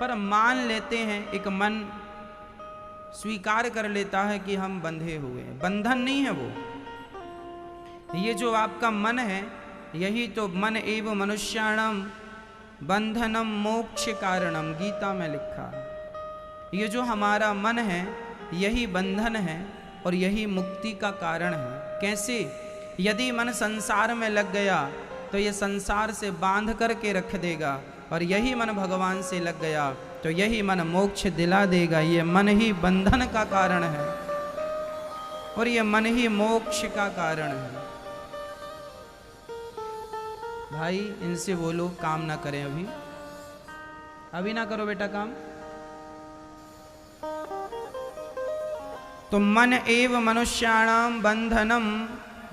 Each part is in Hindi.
पर मान लेते हैं, एक मन स्वीकार कर लेता है कि हम बंधे हुए हैं। बंधन नहीं है वो, ये जो आपका मन है, यही तो मन एव मनुष्याणाम बंधनम मोक्ष कारणम, गीता में लिखा है। ये जो हमारा मन है यही बंधन है और यही मुक्ति का कारण है। कैसे? यदि मन संसार में लग गया तो ये संसार से बांध करके रख देगा, और यही मन भगवान से लग गया तो यही मन मोक्ष दिला देगा। ये मन ही बंधन का कारण है और ये मन ही मोक्ष का कारण है। भाई इनसे बोलो काम ना करें, अभी ना करो बेटा काम। तो मन एव मनुष्याणाम बंधनम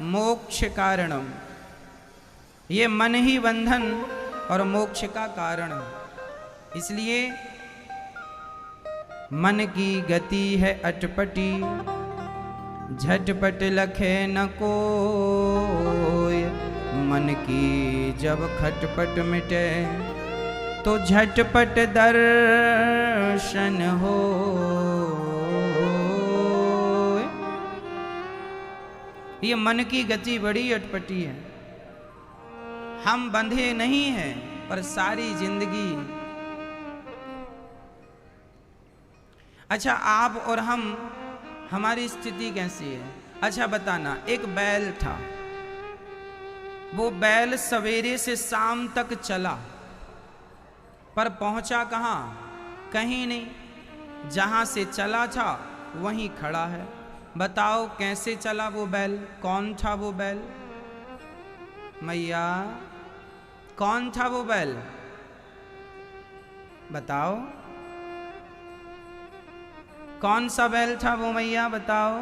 मोक्ष कारणम, ये मन ही बंधन और मोक्ष का कारण है। इसलिए मन की गति है अटपटी, झटपट लखे न कोय। मन की जब खटपट मिटे तो झटपट दर्शन हो। ये मन की गति बड़ी अटपटी है। हम बंधे नहीं हैं पर सारी जिंदगी। अच्छा आप और हम, हमारी स्थिति कैसी है? अच्छा बताना, एक बैल था, वो बैल सवेरे से शाम तक चला पर पहुंचा कहाँ? कहीं नहीं। जहां से चला था वहीं खड़ा है। बताओ कैसे चला वो बैल? कौन था वो बैल? मैया कौन था वो बैल? बताओ कौन सा बैल था वो मैया? बताओ।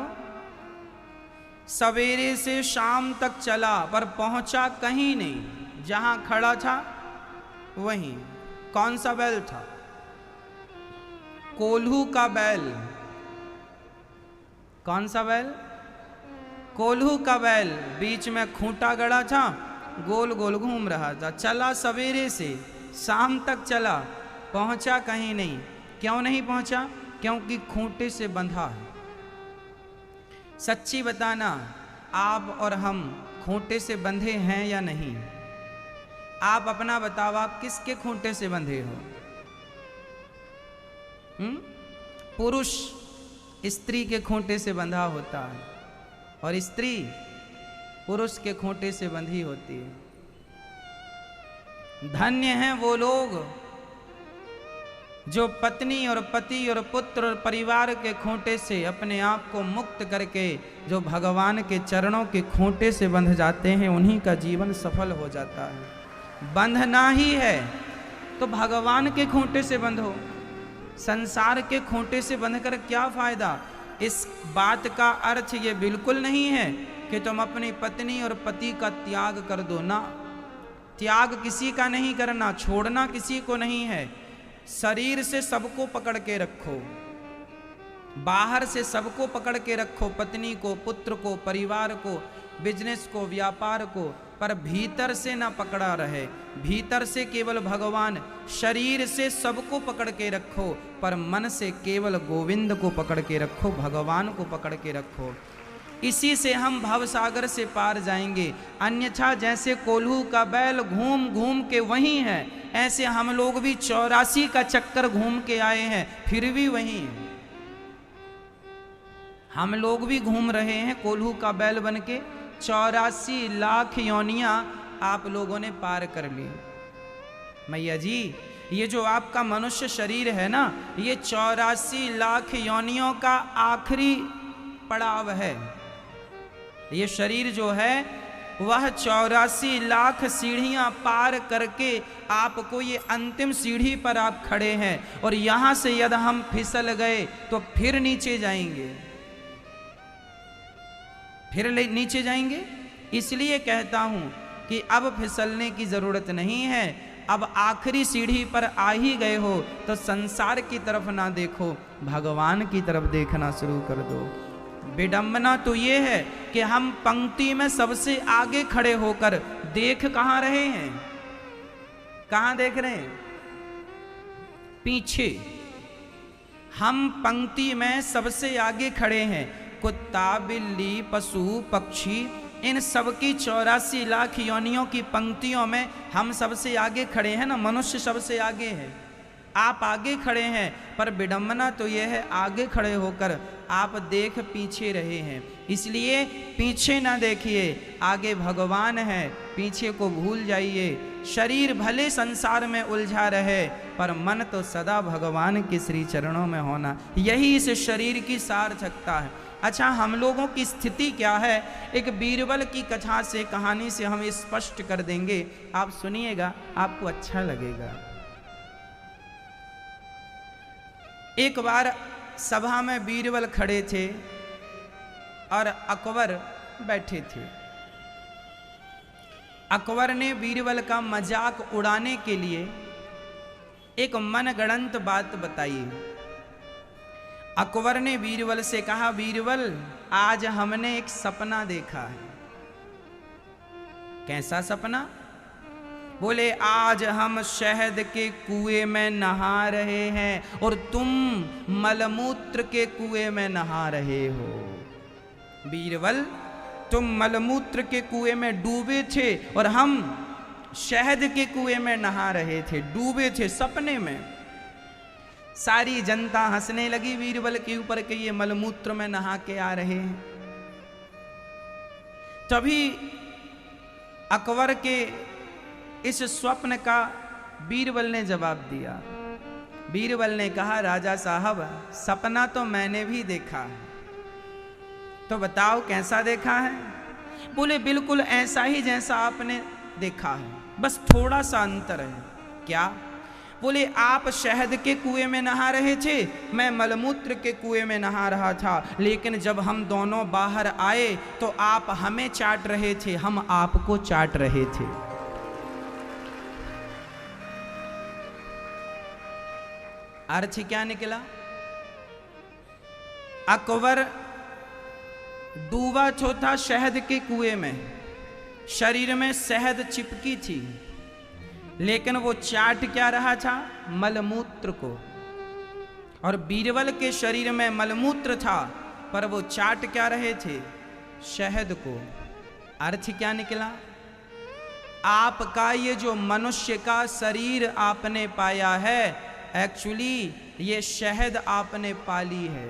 सवेरे से शाम तक चला पर पहुंचा कहीं नहीं, जहां खड़ा था वहीं। कौन सा बैल था? कोल्हू का बैल। कौन सा बैल? कोल्हू का बैल। बीच में खूंटा गड़ा था, गोल गोल घूम रहा था। चला सवेरे से शाम तक चला, पहुंचा कहीं नहीं। क्यों नहीं पहुंचा? क्योंकि खूंटे से बंधा है। सच्ची बताना, आप और हम खूंटे से बंधे हैं या नहीं? आप अपना बताओ, आप किसके खूंटे से बंधे हो? पुरुष स्त्री के खूंटे से बंधा होता है और स्त्री पुरुष के खूंटे से बंधी होती है। धन्य हैं वो लोग जो पत्नी और पति और पुत्र और परिवार के खूंटे से अपने आप को मुक्त करके जो भगवान के चरणों के खूंटे से बंध जाते हैं, उन्हीं का जीवन सफल हो जाता है। बंधना ही है तो भगवान के खूंटे से बंधो। संसार के खूंटे से बंधकर क्या फायदा? इस बात का अर्थ ये बिल्कुल नहीं है कि तुम अपनी पत्नी और पति का त्याग कर दो ना। त्याग किसी का नहीं करना, छोड़ना किसी को नहीं है। शरीर से सबको पकड़ के रखो, बाहर से सबको पकड़ के रखो, पत्नी को, पुत्र को, परिवार को, बिजनेस को, व्यापार को, पर भीतर से ना पकड़ा रहे। भीतर से केवल भगवान। शरीर से सबको पकड़ के रखो पर मन से केवल गोविंद को पकड़ के रखो, भगवान को पकड़ के रखो। इसी से हम भवसागर से पार जाएंगे। अन्यथा जैसे कोल्हू का बैल घूम घूम के वहीं है, ऐसे हम लोग भी 84 का चक्कर घूम के आए हैं, फिर भी वहीं हैं। हम लोग भी घूम रहे हैं कोल्हू का बैल बन के। 84 लाख योनियां आप लोगों ने पार कर ली। मैया जी, ये जो आपका मनुष्य शरीर है ना, ये 84 लाख योनियों का आखिरी पड़ाव है। ये शरीर जो है वह 84 लाख सीढ़ियां पार करके आपको ये अंतिम सीढ़ी पर आप खड़े हैं, और यहां से यदि हम फिसल गए तो फिर नीचे जाएंगे, फिर नीचे जाएंगे। इसलिए कहता हूं कि अब फिसलने की जरूरत नहीं है। अब आखिरी सीढ़ी पर आ ही गए हो तो संसार की तरफ ना देखो, भगवान की तरफ देखना शुरू कर दो। विडंबना तो ये है कि हम पंक्ति में सबसे आगे खड़े होकर देख कहां रहे हैं? कहां देख रहे हैं? पीछे, हम पंक्ति में सबसे आगे खड़े हैं। कुत्ता, बिल्ली, पशु, पक्षी, इन सबकी 84 लाख योनियों की पंक्तियों में हम सबसे आगे खड़े हैं ना। मनुष्य सबसे आगे है, आप आगे खड़े हैं, पर विडंबना तो यह है आगे खड़े होकर आप देख पीछे रहे हैं। इसलिए पीछे ना देखिए, आगे भगवान है, पीछे को भूल जाइए। शरीर भले संसार में उलझा रहे, पर मन तो सदा भगवान के श्री चरणों में होना, यही इस शरीर की सार्थकता है। अच्छा, हम लोगों की स्थिति क्या है, एक बीरबल की कथा से, कहानी से हम स्पष्ट कर देंगे। आप सुनिएगा, आपको अच्छा लगेगा। एक बार सभा में बीरबल खड़े थे और अकबर बैठे थे। अकबर ने बीरबल का मजाक उड़ाने के लिए एक मनगढ़ंत बात बताई। अकबर ने बीरबल से कहा, बीरबल, आज हमने एक सपना देखा है। कैसा सपना? बोले, आज हम शहद के कुएं में नहा रहे हैं और तुम मलमूत्र के कुएं में नहा रहे हो। बीरबल, तुम मलमूत्र के कुएं में डूबे थे और हम शहद के कुएं में नहा रहे थे, डूबे थे सपने में। सारी जनता हंसने लगी बीरबल के ऊपर कि ये मलमूत्र में नहा के आ रहे हैं। तभी अकबर के इस स्वप्न का बीरबल ने जवाब दिया। बीरबल ने कहा, राजा साहब, सपना तो मैंने भी देखा है, तो बताओ कैसा देखा है? बोले, बिल्कुल ऐसा ही जैसा आपने देखा है, बस थोड़ा सा अंतर है। क्या? बोले, आप शहद के कुएं में नहा रहे थे, मैं मलमूत्र के कुएं में नहा रहा था, लेकिन जब हम दोनों बाहर आए तो आप हमें चाट रहे थे, हम आपको चाट रहे थे। अर्थ क्या निकला? अकबर डूबा तो था शहद के कुएं में, शरीर में शहद चिपकी थी, लेकिन वो चाट क्या रहा था? मलमूत्र को। और बीरबल के शरीर में मलमूत्र था, पर वो चाट क्या रहे थे? शहद को। अर्थ क्या निकला? आपका ये जो मनुष्य का शरीर आपने पाया है, एक्चुअली ये शहद आपने पाली है।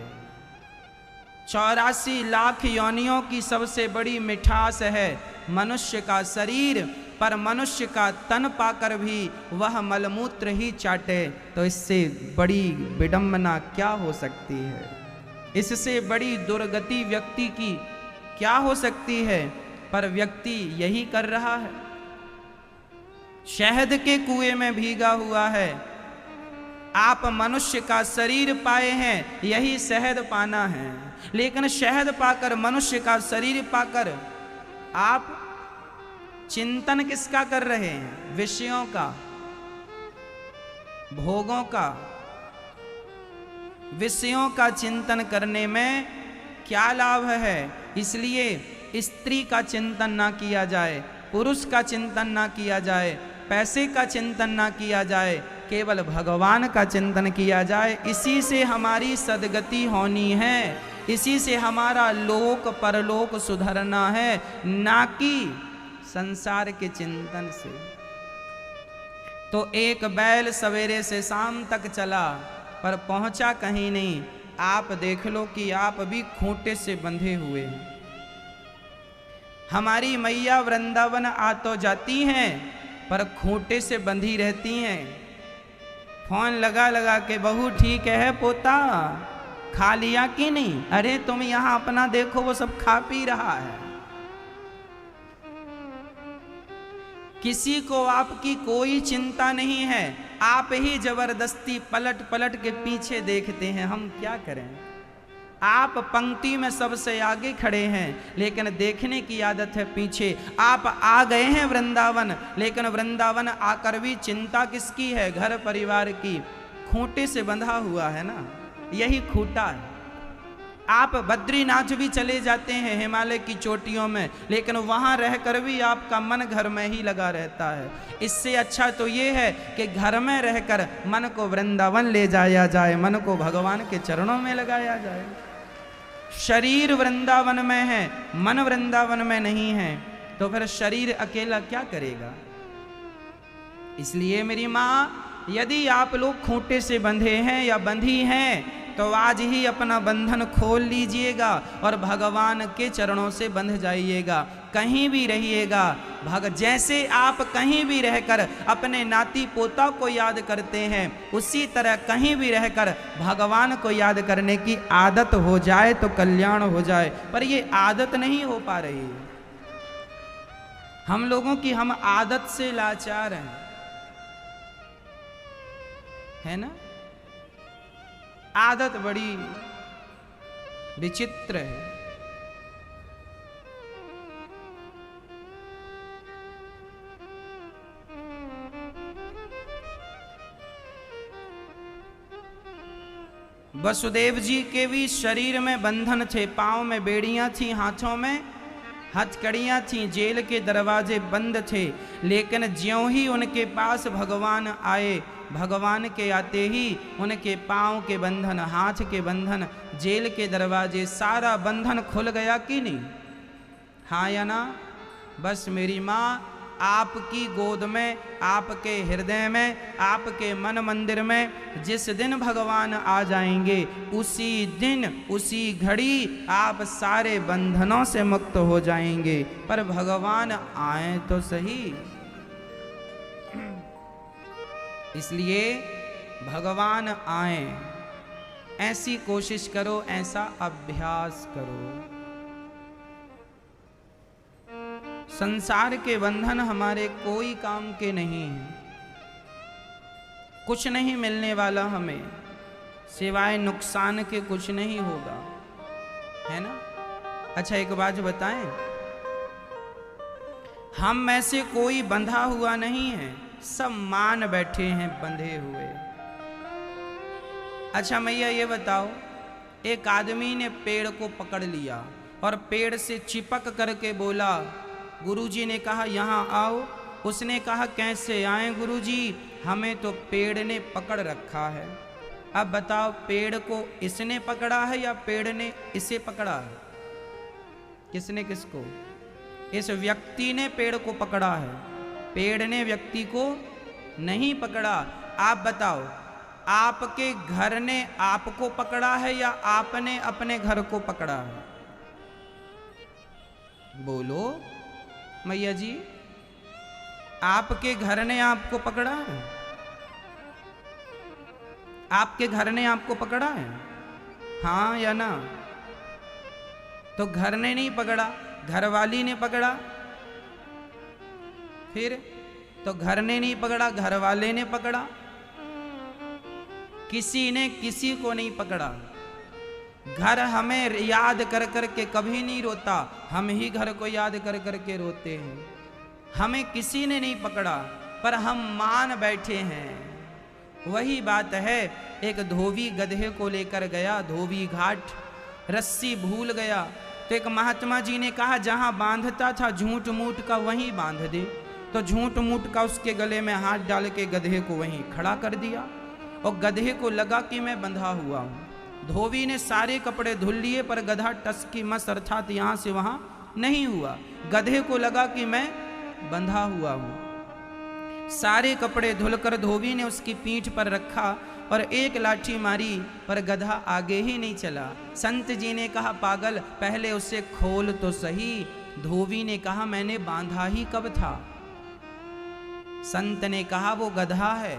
84 लाख योनियों की सबसे बड़ी मिठास है मनुष्य का शरीर, पर मनुष्य का तन पाकर भी वह मलमूत्र ही चाटे, तो इससे बड़ी विडंबना क्या हो सकती है? इससे बड़ी दुर्गति व्यक्ति की क्या हो सकती है? पर व्यक्ति यही कर रहा है, शहद के कुएं में भीगा हुआ है। आप मनुष्य का शरीर पाए हैं, यही शहद पाना है, लेकिन शहद पाकर, मनुष्य का शरीर पाकर आप चिंतन किसका कर रहे हैं? विषयों का, भोगों का। विषयों का चिंतन करने में क्या लाभ है? इसलिए स्त्री का चिंतन ना किया जाए, पुरुष का चिंतन ना किया जाए, पैसे का चिंतन ना किया जाए, केवल भगवान का चिंतन किया जाए। इसी से हमारी सदगति होनी है, इसी से हमारा लोक परलोक सुधरना है, ना कि संसार के चिंतन से। तो एक बैल सवेरे से शाम तक चला, पर पहुंचा कहीं नहीं। आप देख लो कि आप भी खूंटे से बंधे हुए हैं। हमारी मैया वृंदावन आ तो जाती हैं, पर खूंटे से बंधी रहती हैं। फोन लगा लगा के, बहू ठीक है पोता, खा लिया कि नहीं? अरे तुम यहाँ अपना देखो, वो सब खा पी रहा है। किसी को आपकी कोई चिंता नहीं है, आप ही जबरदस्ती पलट पलट के पीछे देखते हैं। हम क्या करें? आप पंक्ति में सबसे आगे खड़े हैं, लेकिन देखने की आदत है पीछे। आप आ गए हैं वृंदावन, लेकिन वृंदावन आकर भी चिंता किसकी है? घर परिवार की। खूंटे से बंधा हुआ है ना, यही खूंटा है। आप बद्रीनाथ भी चले जाते हैं हिमालय की चोटियों में, लेकिन वहाँ रहकर भी आपका मन घर में ही लगा रहता है। इससे अच्छा तो ये है कि घर में रहकर मन को वृंदावन ले जाया जाए, मन को भगवान के चरणों में लगाया जाए। शरीर वृंदावन में है, मन वृंदावन में नहीं है, तो फिर शरीर अकेला क्या करेगा। इसलिए मेरी माँ, यदि आप लोग खूंटे से बंधे हैं या बंधी हैं तो आज ही अपना बंधन खोल लीजिएगा और भगवान के चरणों से बंध जाइएगा। कहीं भी रहिएगा, जैसे आप कहीं भी रहकर अपने नाती पोता को याद करते हैं, उसी तरह कहीं भी रहकर भगवान को याद करने की आदत हो जाए तो कल्याण हो जाए। पर ये आदत नहीं हो पा रही है हम लोगों की, हम आदत से लाचार हैं, है ना। आदत बड़ी विचित्र है। वसुदेव जी के भी शरीर में बंधन थे, पांव में बेड़ियां थी, हाथों में हथकड़ियां थी, जेल के दरवाजे बंद थे, लेकिन ज्यों ही उनके पास भगवान आए, भगवान के आते ही उनके पांव के बंधन, हाथ के बंधन, जेल के दरवाजे, सारा बंधन खुल गया कि नहीं? हाँ या ना? बस मेरी माँ, आपकी गोद में, आपके हृदय में, आपके मन मंदिर में जिस दिन भगवान आ जाएंगे, उसी दिन, उसी घड़ी आप सारे बंधनों से मुक्त हो जाएंगे। पर भगवान आए तो सही। इसलिए भगवान आए, ऐसी कोशिश करो, ऐसा अभ्यास करो। संसार के बंधन हमारे कोई काम के नहीं हैं, कुछ नहीं मिलने वाला हमें, सिवाय नुकसान के कुछ नहीं होगा, है ना। अच्छा एक बात बताएं, हम में से कोई बंधा हुआ नहीं है, सब मान बैठे हैं बंधे हुए। अच्छा मैया ये बताओ, एक आदमी ने पेड़ को पकड़ लिया और पेड़ से चिपक करके बोला, गुरुजी ने कहा यहाँ आओ। उसने कहा कैसे आए गुरुजी, हमें तो पेड़ ने पकड़ रखा है। अब बताओ, पेड़ को इसने पकड़ा है या पेड़ ने इसे पकड़ा है? किसने किसको? इस व्यक्ति ने पेड़ को पकड़ा है, पेड़ ने व्यक्ति को नहीं पकड़ा। आप बताओ, आपके घर ने आपको पकड़ा है या आपने अपने घर को पकड़ा है? बोलो मैया जी, आपके घर ने आपको पकड़ा है? आपके घर ने आपको पकड़ा है? हाँ या ना? तो घर ने नहीं पकड़ा, घरवाली ने पकड़ा। फिर तो घर ने नहीं पकड़ा, घर वाले ने पकड़ा, किसी ने किसी को नहीं पकड़ा। घर हमें याद कर कर के कभी नहीं रोता, हम ही घर को याद कर कर के रोते हैं। हमें किसी ने नहीं पकड़ा, पर हम मान बैठे हैं। वही बात है, एक धोबी गधे को लेकर गया धोबी घाट, रस्सी भूल गया तो एक महात्मा जी ने कहा जहां बांधता था झूठ मूठ का वहीं बांध दे। तो झूठ मूठ का उसके गले में हाथ डाल के गधे को वहीं खड़ा कर दिया और गधे को लगा कि मैं बंधा हुआ हूं। धोबी ने सारे कपड़े धुल लिए पर गधा टस की मस अर्थात यहां से वहां नहीं हुआ। गधे को लगा कि मैं बंधा हुआ हूं। सारे कपड़े धुलकर धोबी ने उसकी पीठ पर रखा और एक लाठी मारी, पर गधा आगे ही नहीं चला। संत जी ने कहा पागल, पहले उसे खोल तो सही। धोबी ने कहा मैंने बांधा ही कब था। संत ने कहा वो गधा है,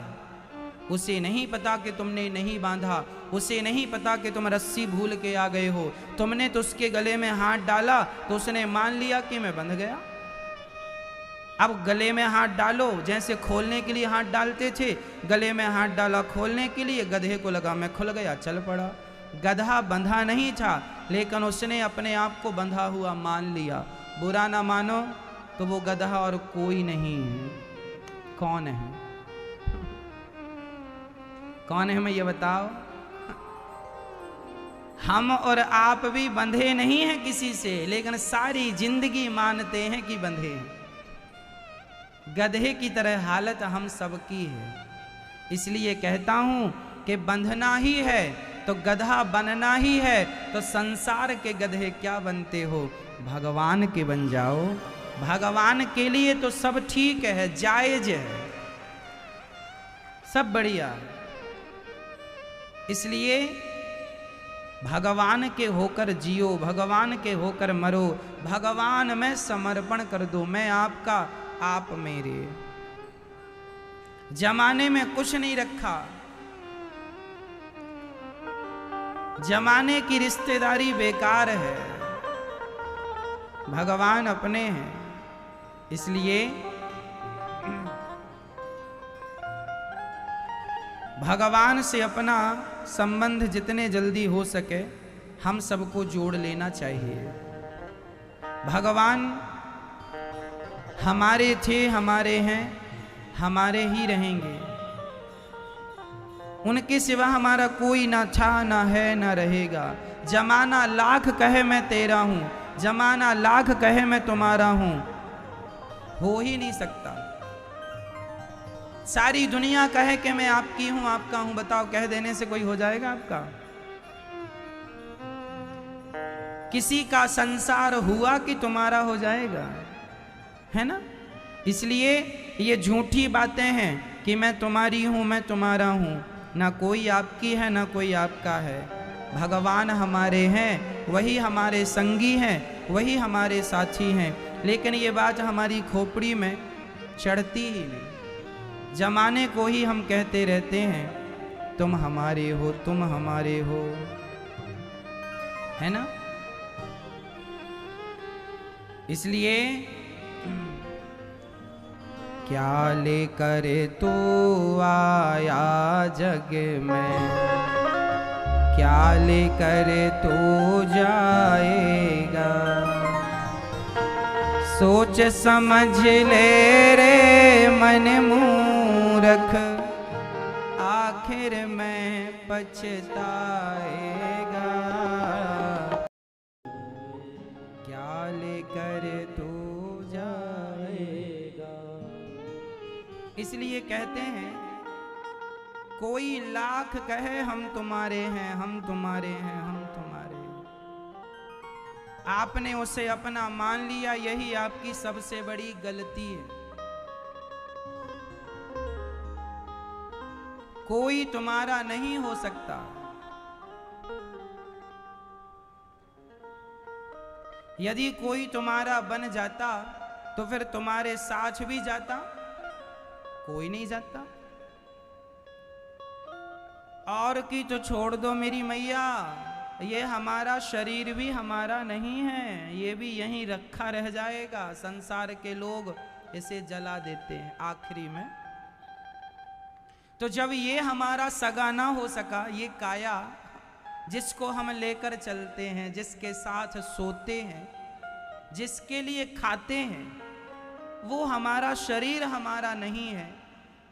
उसे नहीं पता कि तुमने नहीं बांधा, उसे नहीं पता कि तुम रस्सी भूल के आ गए हो। तुमने तो उसके गले में हाथ डाला तो उसने मान लिया कि मैं बंध गया। अब गले में हाथ डालो, जैसे खोलने के लिए हाथ डालते थे, गले में हाथ डाला खोलने के लिए, गधे को लगा मैं खुल गया, चल पड़ा। गधा बंधा नहीं था, लेकिन उसने अपने आप को बंधा हुआ मान लिया। बुरा ना मानो तो वो गधा और कोई नहीं है। कौन है? कौन है हमें ये बताओ। हम और आप भी बंधे नहीं हैं किसी से, लेकिन सारी जिंदगी मानते हैं कि बंधे हैं। गधे की तरह हालत हम सबकी है। इसलिए कहता हूं कि बंधना ही है तो गधा बनना ही है, तो संसार के गधे क्या बनते हो, भगवान के बन जाओ। भगवान के लिए तो सब ठीक है, जायज है, सब बढ़िया। इसलिए भगवान के होकर जियो, भगवान के होकर मरो, भगवान में समर्पण कर दो, मैं आपका आप मेरे। जमाने में कुछ नहीं रखा, जमाने की रिश्तेदारी बेकार है, भगवान अपने हैं। इसलिए भगवान से अपना संबंध जितने जल्दी हो सके हम सबको जोड़ लेना चाहिए। भगवान हमारे थे, हमारे हैं, हमारे ही रहेंगे। उनके सिवा हमारा कोई ना था, ना है, ना रहेगा। जमाना लाख कहे मैं तेरा हूं, जमाना लाख कहे मैं तुम्हारा हूं, हो ही नहीं सकता। सारी दुनिया कहे कि मैं आपकी हूं, आपका हूं, बताओ कह देने से कोई हो जाएगा आपका? किसी का संसार हुआ कि तुम्हारा हो जाएगा, है ना? इसलिए ये झूठी बातें हैं कि मैं तुम्हारी हूं, मैं तुम्हारा हूं, ना कोई आपकी है, ना कोई आपका है। भगवान हमारे हैं, वही हमारे संगी हैं, वही हमारे साथी हैं। लेकिन ये बात हमारी खोपड़ी में चढ़ती ही नहीं। जमाने को ही हम कहते रहते हैं तुम हमारे हो, तुम हमारे हो, है ना? इसलिए क्या लेकर तो आया जग में, क्या लेकर तो जाएगा, सोच समझ ले रे मन मूर्ख, आखिर में पछताएगा। क्या लेकर तो जाएगा। इसलिए कहते हैं कोई लाख कहे हम तुम्हारे हैं, हम तुम्हारे हैं, हम तुम्हारे हैं, आपने उसे अपना मान लिया, यही आपकी सबसे बड़ी गलती है। कोई तुम्हारा नहीं हो सकता। यदि कोई तुम्हारा बन जाता तो फिर तुम्हारे साथ भी जाता, कोई नहीं जाता। और की तो छोड़ दो मेरी मैया, ये हमारा शरीर भी हमारा नहीं है, ये भी यहीं रखा रह जाएगा। संसार के लोग इसे जला देते हैं आखिरी में। तो जब ये हमारा सगा ना हो सका, ये काया जिसको हम लेकर चलते हैं, जिसके साथ सोते हैं, जिसके लिए खाते हैं, वो हमारा शरीर हमारा नहीं है,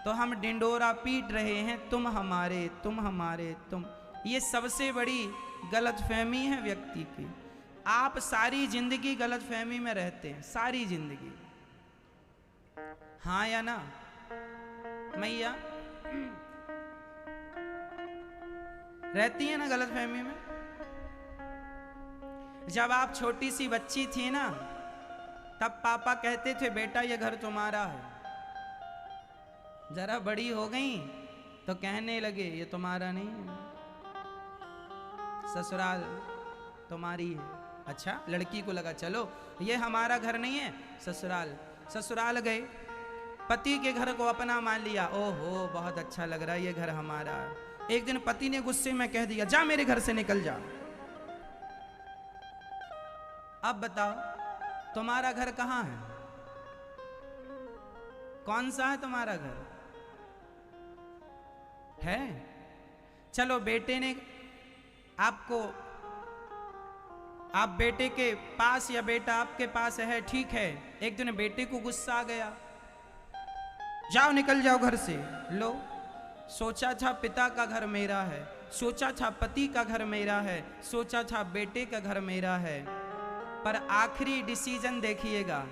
तो हम डिंडोरा पीट रहे हैं तुम हमारे, तुम हमारे, तुम। ये सबसे बड़ी गलतफहमी है व्यक्ति की। आप सारी जिंदगी गलतफहमी में रहते हैं, सारी जिंदगी। हाँ या ना मैया? रहती है ना गलतफहमी में। जब आप छोटी सी बच्ची थी ना, तब पापा कहते थे बेटा ये घर तुम्हारा है। जरा बड़ी हो गई तो कहने लगे ये तुम्हारा नहीं है, ससुराल तुम्हारी है। अच्छा, लड़की को लगा चलो ये हमारा घर नहीं है, ससुराल। ससुराल गए, पति के घर को अपना मान लिया। ओहो बहुत अच्छा लग रहा है, ये घर हमारा है। एक दिन पति ने गुस्से में कह दिया जा मेरे घर से निकल जा। अब बताओ तुम्हारा घर कहां है? कौन सा है तुम्हारा घर? है? चलो बेटे ने आपको, आप बेटे के पास या बेटा आपके पास है, ठीक है। एक दिन बेटे को गुस्सा आ गया, जाओ निकल जाओ घर से। लो, सोचा था पिता का घर मेरा है, सोचा था पति का घर मेरा है, सोचा था बेटे का घर मेरा है, पर आखिरी डिसीजन देखिएगा,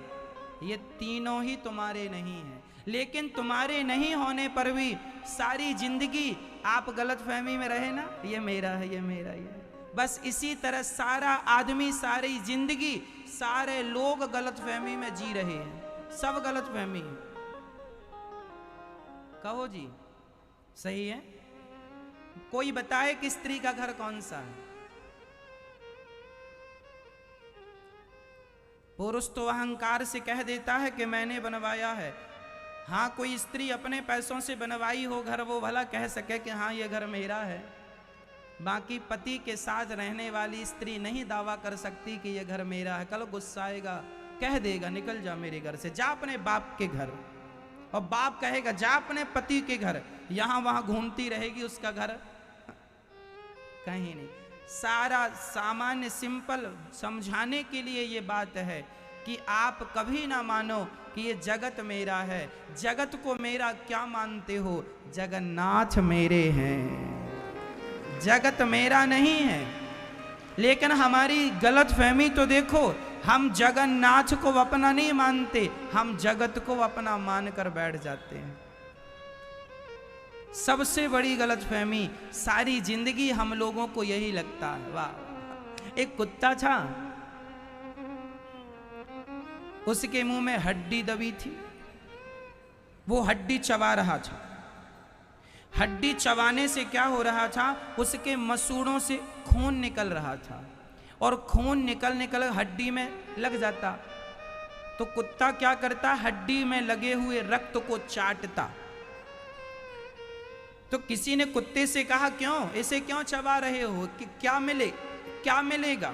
ये तीनों ही तुम्हारे नहीं हैं। लेकिन तुम्हारे नहीं होने पर भी सारी जिंदगी आप गलतफहमी में रहे ना, ये मेरा है, ये मेरा, ये बस इसी तरह सारा आदमी, सारी जिंदगी, सारे लोग गलतफहमी में जी रहे हैं, सब गलतफहमी। कहो जी, सही है? कोई बताए कि स्त्री का घर कौन सा है? पुरुष तो अहंकार से कह देता है कि मैंने बनवाया है। हाँ, कोई स्त्री अपने पैसों से बनवाई हो घर, वो भला कह सके कि हाँ ये घर मेरा है। बाकी पति के साथ रहने वाली स्त्री नहीं दावा कर सकती कि ये घर मेरा है। कल गुस्सा आएगा, कह देगा निकल जा मेरे घर से, जा अपने बाप के घर, और बाप कहेगा जा अपने पति के घर, यहां वहां घूमती रहेगी, उसका घर कहीं नहीं। सारा सामान्य सिंपल समझाने के लिए ये बात है कि आप कभी ना मानो कि ये जगत मेरा है। जगत को मेरा क्या मानते हो? जगन्नाथ मेरे हैं, जगत मेरा नहीं है। लेकिन हमारी गलत फहमी तो देखो, हम जगन्नाथ को अपना नहीं मानते, हम जगत को अपना मानकर बैठ जाते हैं। सबसे बड़ी गलतफहमी, सारी जिंदगी हम लोगों को यही लगता है। वाह, एक कुत्ता था, उसके मुंह में हड्डी दबी थी, वो हड्डी चबा रहा था। हड्डी चबाने से क्या हो रहा था? उसके मसूड़ों से खून निकल रहा था, और खून निकल निकल हड्डी में लग जाता। तो कुत्ता क्या करता? हड्डी में लगे हुए रक्त को चाटता। तो किसी ने कुत्ते से कहा, क्यों इसे क्यों चबा रहे हो, कि क्या मिलेगा?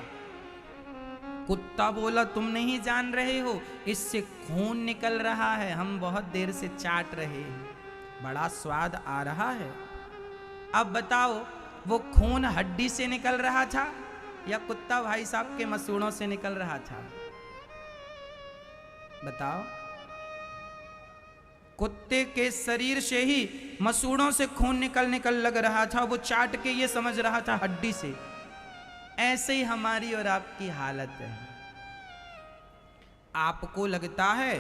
कुत्ता बोला, तुम नहीं जान रहे हो, इससे खून निकल रहा है, हम बहुत देर से चाट रहे हैं, बड़ा स्वाद आ रहा है। अब बताओ, वो खून हड्डी से निकल रहा था या कुत्ता भाई साहब के मसूड़ों से निकल रहा था? बताओ। कुत्ते के शरीर से ही मसूड़ों से खून निकल लग रहा था, वो चाट के ये समझ रहा था हड्डी से। ऐसे ही हमारी और आपकी हालत है। आपको लगता है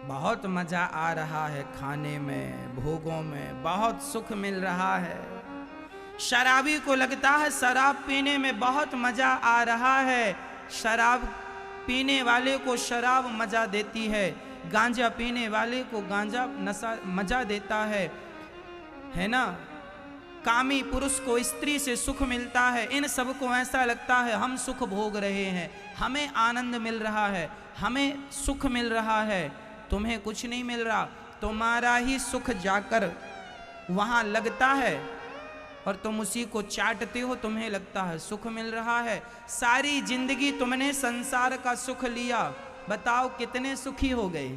बहुत मजा आ रहा है खाने में, भोगों में बहुत सुख मिल रहा है। शराबी को लगता है शराब पीने में बहुत मजा आ रहा है, शराब पीने वाले को शराब मजा देती है, गांजा पीने वाले को गांजा नशा मजा देता है ना। कामी पुरुष को स्त्री से सुख मिलता है। इन सबको ऐसा लगता है हम सुख भोग रहे हैं, हमें आनंद मिल रहा है, हमें सुख मिल रहा है। तुम्हें कुछ नहीं मिल रहा, तुम्हारा ही सुख जाकर वहां लगता है और तुम उसी को चाटते हो, तुम्हें लगता है सुख मिल रहा है। सारी जिंदगी तुमने संसार का सुख लिया, बताओ कितने सुखी हो गए?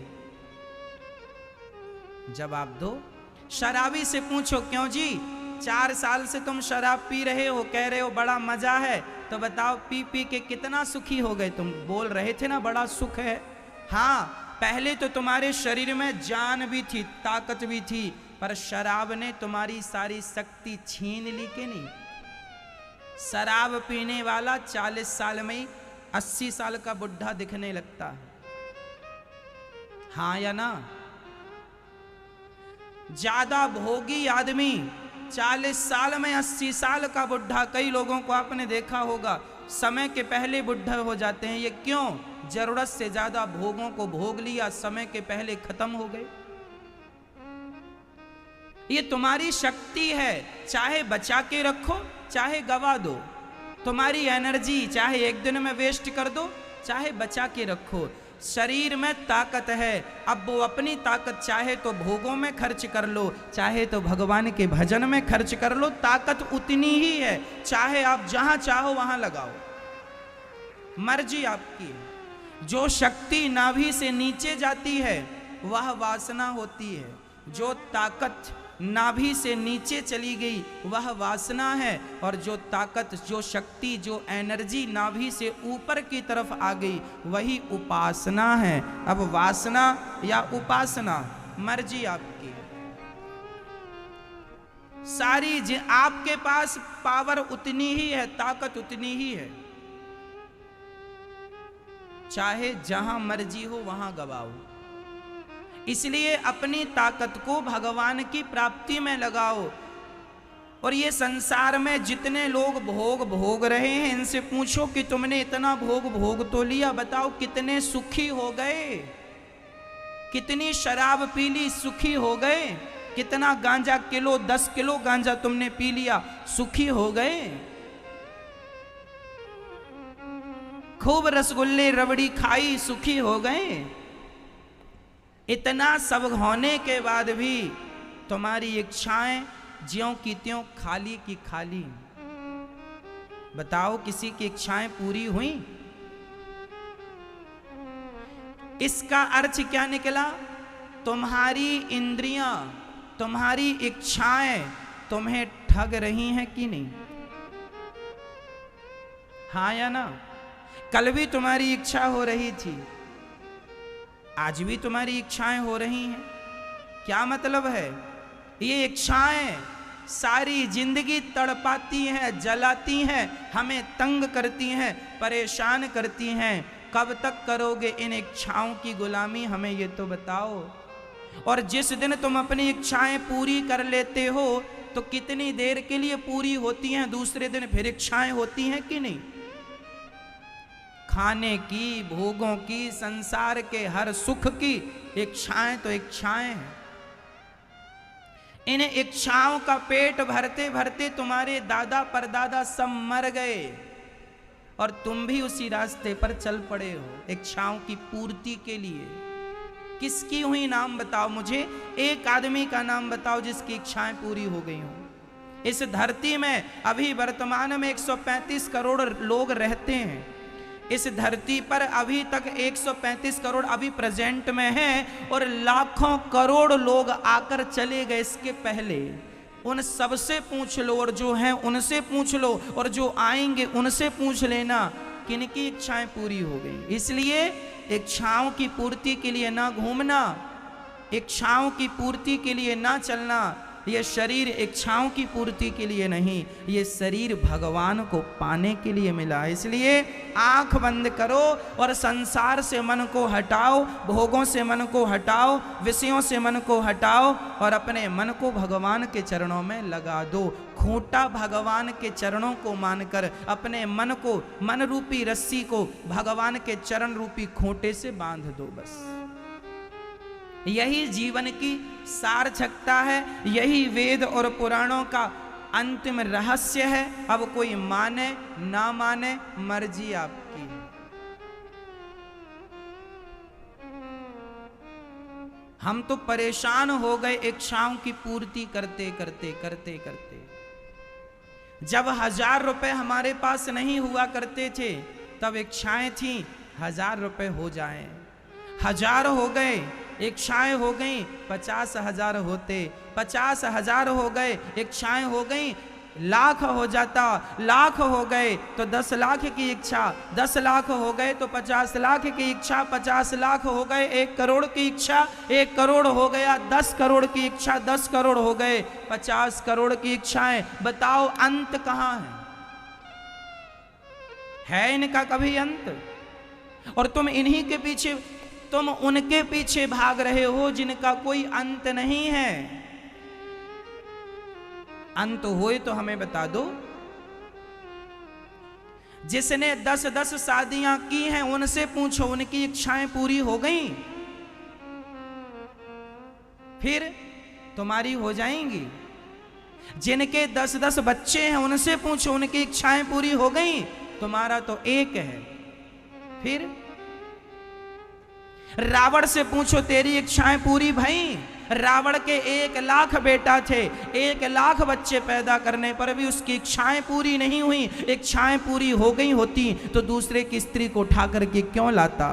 जवाब दो। शराबी से पूछो, क्यों जी 4 साल से तुम शराब पी रहे हो, कह रहे हो बड़ा मजा है, तो बताओ पी पी के कितना सुखी हो गए? तुम बोल रहे थे ना बड़ा सुख है। हाँ, पहले तो तुम्हारे शरीर में जान भी थी, ताकत भी थी, पर शराब ने तुम्हारी सारी शक्ति छीन ली कि नहीं? शराब पीने वाला 40 साल में ही 80 साल का बुढ़ा दिखने लगता है। हाँ या ना? ज्यादा भोगी आदमी 40 साल में 80 साल का बुढ़ा, कई लोगों को आपने देखा होगा समय के पहले बुढ़ा हो जाते हैं। ये क्यों? जरूरत से ज्यादा भोगों को भोग लिया, समय के पहले खत्म हो गए। ये तुम्हारी शक्ति है, चाहे बचा के रखो चाहे गवा दो। तुम्हारी एनर्जी चाहे एक दिन में वेस्ट कर दो चाहे बचा के रखो। शरीर में ताकत है, अब वो अपनी ताकत चाहे तो भोगों में खर्च कर लो, चाहे तो भगवान के भजन में खर्च कर लो, ताकत उतनी ही है। चाहे आप जहां चाहो वहां लगाओ, मर्जी आपकी है। जो शक्ति नाभि से नीचे जाती है वह वासना होती है, जो ताकत नाभि से नीचे चली गई वह वासना है, और जो ताकत, जो शक्ति, जो एनर्जी नाभि से ऊपर की तरफ आ गई वही उपासना है। अब वासना या उपासना मर्जी आपकी। सारी आपके पास पावर उतनी ही है, ताकत उतनी ही है, चाहे जहां मर्जी हो वहां गवाओ। इसलिए अपनी ताकत को भगवान की प्राप्ति में लगाओ। और ये संसार में जितने लोग भोग भोग रहे हैं, इनसे पूछो कि तुमने इतना भोग भोग तो लिया, बताओ कितने सुखी हो गए? कितनी शराब पी ली, सुखी हो गए? कितना गांजा किलो, 10 किलो गांजा तुमने पी लिया, सुखी हो गए? खूब रसगुल्ले रबड़ी खाई, सुखी हो गए? इतना सब होने के बाद भी तुम्हारी इच्छाएं ज्यों की त्यों, खाली की खाली। बताओ किसी की इच्छाएं पूरी हुई? इसका अर्थ क्या निकला? तुम्हारी इंद्रियां, तुम्हारी इच्छाएं तुम्हें ठग रही हैं कि नहीं? हाँ या ना? कल भी तुम्हारी इच्छा हो रही थी, आज भी तुम्हारी इच्छाएं हो रही हैं। क्या मतलब है? ये इच्छाएं सारी जिंदगी तड़पाती हैं, जलाती हैं, हमें तंग करती हैं, परेशान करती हैं। कब तक करोगे इन इच्छाओं की गुलामी, हमें ये तो बताओ। और जिस दिन तुम अपनी इच्छाएं पूरी कर लेते हो तो कितनी देर के लिए पूरी होती हैं, दूसरे दिन फिर इच्छाएं होती हैं कि नहीं? खाने की, भोगों की, संसार के हर सुख की इच्छाएं तो इच्छाएं हैं। इन इच्छाओं का पेट भरते भरते तुम्हारे दादा परदादा सब मर गए और तुम भी उसी रास्ते पर चल पड़े हो इच्छाओं की पूर्ति के लिए। किसकी हुई नाम बताओ मुझे, एक आदमी का नाम बताओ जिसकी इच्छाएं पूरी हो गई हो। इस धरती में अभी वर्तमान में 135 करोड़ लोग रहते हैं। इस धरती पर अभी तक 135 करोड़ अभी प्रेजेंट में हैं और लाखों करोड़ लोग आकर चले गए इसके पहले। उन सबसे पूछ लो, और जो हैं उनसे पूछ लो, और जो आएंगे उनसे पूछ लेना किनकी इच्छाएं पूरी हो गई। इसलिए इच्छाओं की पूर्ति के लिए ना घूमना, इच्छाओं की पूर्ति के लिए ना चलना। ये शरीर इच्छाओं की पूर्ति के लिए नहीं, ये शरीर भगवान को पाने के लिए मिला। इसलिए आंख बंद करो और संसार से मन को हटाओ, भोगों से मन को हटाओ, विषयों से मन को हटाओ और अपने मन को भगवान के चरणों में लगा दो। खूंटा भगवान के चरणों को मानकर अपने मन को, मन रूपी रस्सी को भगवान के चरण रूपी खूंटे से बांध दो। बस यही जीवन की सार्थकता है, यही वेद और पुराणों का अंतिम रहस्य है। अब कोई माने ना माने, मर्जी आपकी है। हम तो परेशान हो गए इच्छाओं की पूर्ति करते करते करते करते। जब 1000 रुपए हमारे पास नहीं हुआ करते थे तब इच्छाएं थी 1000 रुपए हो जाएं। 1000 हो गए, इच्छाएं हो गई 50,000 होते, 50,000 हो गए, इच्छाएं हो गई, लाख हो जाता, लाख हो गए तो 10 लाख की इच्छा, 10 लाख हो गए तो 50 लाख की इच्छा, 50 लाख हो गए 1 करोड़ की इच्छा, 1 करोड़ हो गया 10 करोड़ की इच्छा, 10 करोड़ हो गए 50 करोड़ की इच्छाएं। बताओ अंत कहां है इनका कभी अंत? और तुम इन्हीं के पीछे, तुम उनके पीछे भाग रहे हो जिनका कोई अंत नहीं है। अंत होए तो हमें बता दो। जिसने 10-10 शादियां की हैं उनसे पूछो उनकी इच्छाएं पूरी हो गई? फिर तुम्हारी हो जाएंगी। जिनके 10-10 बच्चे हैं उनसे पूछो उनकी इच्छाएं पूरी हो गई? तुम्हारा तो एक है। फिर रावण से पूछो तेरी इच्छाएं पूरी भई? रावण के 1 लाख बेटा थे, 1 लाख बच्चे पैदा करने पर भी उसकी इच्छाएं पूरी नहीं हुई। इच्छाएं पूरी हो गई होती तो दूसरे की स्त्री को उठा करके क्यों लाता?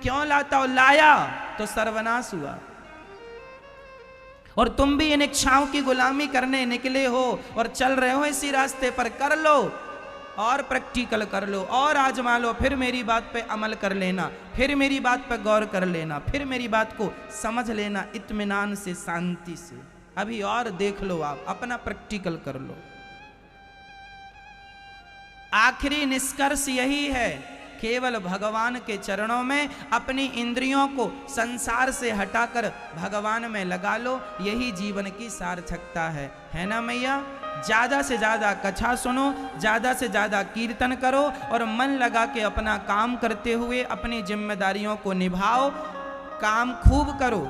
क्यों लाता? और लाया तो सर्वनाश हुआ। और तुम भी इन इच्छाओं की गुलामी करने निकले हो और चल रहे हो इसी रास्ते पर। कर लो और प्रैक्टिकल कर लो और आजमा लो, फिर मेरी बात पे अमल कर लेना, फिर मेरी बात पे गौर कर लेना, फिर मेरी बात को समझ लेना इत्मीनान से, शांति से। अभी और देख लो, आप अपना प्रैक्टिकल कर लो। आखिरी निष्कर्ष यही है, केवल भगवान के चरणों में अपनी इंद्रियों को संसार से हटाकर भगवान में लगा लो, यही जीवन की सार्थकता है ना मैया। ज्यादा से ज्यादा कथा सुनो, ज्यादा से ज्यादा कीर्तन करो और मन लगा के अपना काम करते हुए अपनी जिम्मेदारियों को निभाओ, काम खूब करो।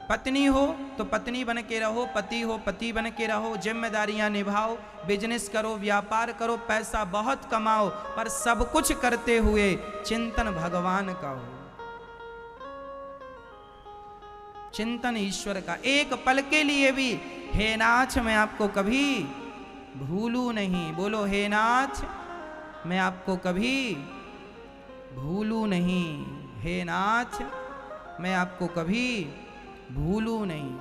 पत्नी हो तो पत्नी बन के रहो, पति हो पति बन के रहो, जिम्मेदारियां निभाओ, बिजनेस करो, व्यापार करो, पैसा बहुत कमाओ, पर सब कुछ करते हुए चिंतन भगवान का हो, चिंतन ईश्वर का। एक पल के लिए भी हे नाथ मैं आपको कभी भूलूं नहीं, बोलो हे नाथ मैं आपको कभी भूलूं नहीं, हे नाथ मैं आपको कभी भूलूं नहीं।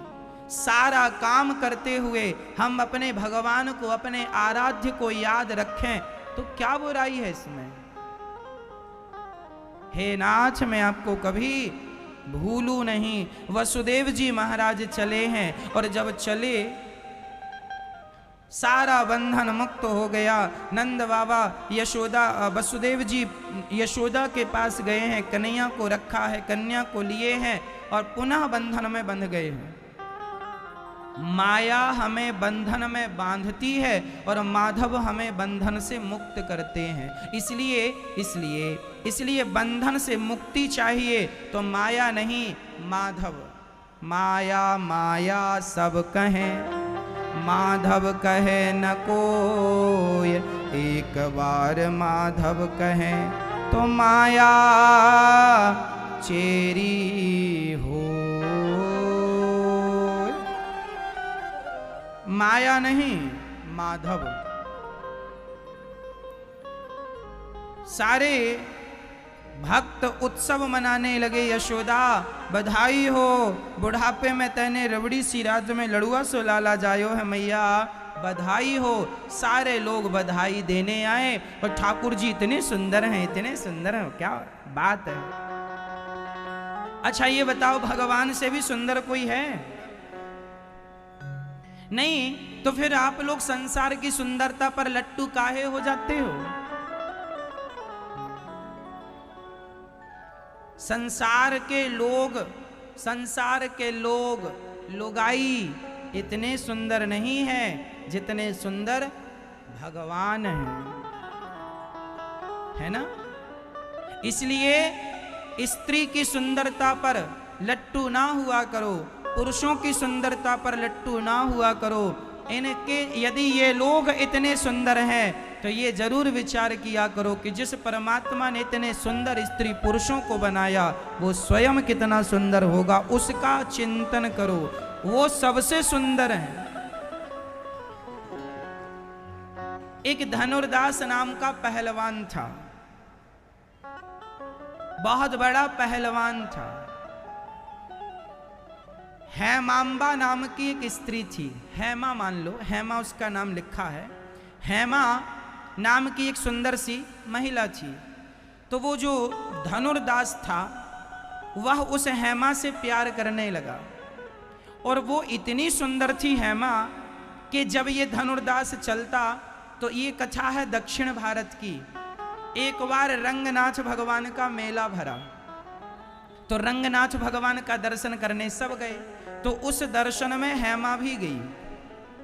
सारा काम करते हुए हम अपने भगवान को, अपने आराध्य को याद रखें तो क्या बुराई है इसमें। हे नाथ मैं आपको कभी भूलूं नहीं। वसुदेव जी महाराज चले हैं और जब चले सारा बंधन मुक्त हो गया। नंद बाबा यशोदा, वसुदेव जी यशोदा के पास गए हैं, कन्हैया को रखा है, कन्या को लिए हैं और पुनः बंधन में बंध गए हैं। माया हमें बंधन में बांधती है और माधव हमें बंधन से मुक्त करते हैं। इसलिए बंधन से मुक्ति चाहिए तो माया नहीं माधव। माया माया सब कहें, माधव कहे न कोई, एक बार माधव कहे तो माया चेरी हो। माया नहीं माधव। सारे भक्त उत्सव मनाने लगे। यशोदा बधाई हो, बुढ़ापे में तैने रबड़ी सी राज में लड़ुआ सो लाला जायो है मैया, बधाई हो। सारे लोग बधाई देने आए और ठाकुर जी इतने सुंदर हैं, इतने सुंदर हैं, क्या बात है। अच्छा ये बताओ भगवान से भी सुंदर कोई है? नहीं, तो फिर आप लोग संसार की सुंदरता पर लट्टू काहे हो जाते हो? संसार के लोग लोगाई इतने सुंदर नहीं हैं जितने सुंदर भगवान हैं, है ना। इसलिए स्त्री की सुंदरता पर लट्टू ना हुआ करो, पुरुषों की सुंदरता पर लट्टू ना हुआ करो। इनके यदि ये लोग इतने सुंदर हैं तो ये जरूर विचार किया करो कि जिस परमात्मा ने इतने सुंदर स्त्री पुरुषों को बनाया वो स्वयं कितना सुंदर होगा, उसका चिंतन करो, वो सबसे सुंदर है। एक धनुर्दास नाम का पहलवान था, बहुत बड़ा पहलवान था। हेमांबा नाम की एक स्त्री थी, हेमा मान लो, हेमा उसका नाम लिखा है। हेमा नाम की एक सुंदर सी महिला थी। तो वो जो धनुर्दास था वह उस हेमा से प्यार करने लगा और वो इतनी सुंदर थी हेमा कि जब ये धनुर्दास चलता तो ये कथा है दक्षिण भारत की। एक बार रंगनाथ भगवान का मेला भरा तो रंगनाथ भगवान का दर्शन करने सब गए, तो उस दर्शन में हेमा भी गई,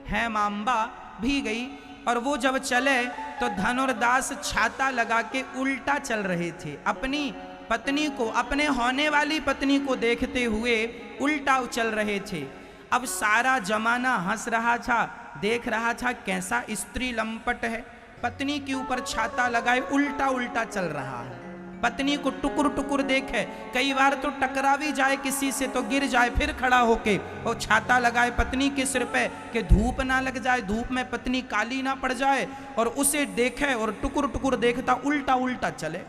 हेमांबा भी गई। और वो जब चले तो धनुर्दास छाता लगा के उल्टा चल रहे थे, अपनी पत्नी को, अपने होने वाली पत्नी को देखते हुए उल्टा चल रहे थे। अब सारा जमाना हंस रहा था, देख रहा था कैसा स्त्री लंपट है, पत्नी के ऊपर छाता लगाए उल्टा उल्टा चल रहा है, पत्नी को टुकुर टुकुर देखे, कई बार तो टकरा भी जाए किसी से तो गिर जाए, फिर खड़ा होके और छाता लगाए पत्नी के सिर पे कि धूप ना लग जाए, धूप में पत्नी काली ना पड़ जाए, और उसे देखे और टुकुर टुकुर देखता उल्टा उल्टा चले।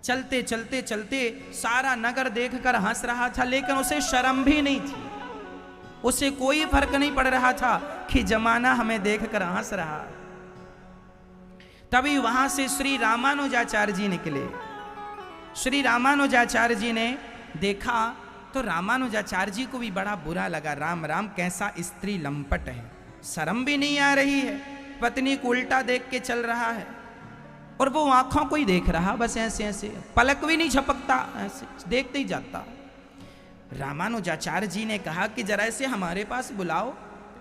चलते चलते चलते सारा नगर देखकर हंस रहा था, लेकिन उसे शर्म भी नहीं थी, उसे कोई फर्क नहीं पड़ रहा था कि जमाना हमें देखकर हंस रहा। तभी वहां से श्री रामानुजाचार्य जी निकले। श्री रामानुजाचार्य जी ने देखा तो रामानुजाचार्य जी को भी बड़ा बुरा लगा, राम राम कैसा स्त्री लंपट है, शर्म भी नहीं आ रही है, पत्नी को उल्टा देख के चल रहा है, और वो आंखों को ही देख रहा, बस ऐसे ऐसे, पलक भी नहीं झपकता, ऐसे देखते ही जाता। रामानुजाचार्य जी ने कहा कि जरा इसे हमारे पास बुलाओ।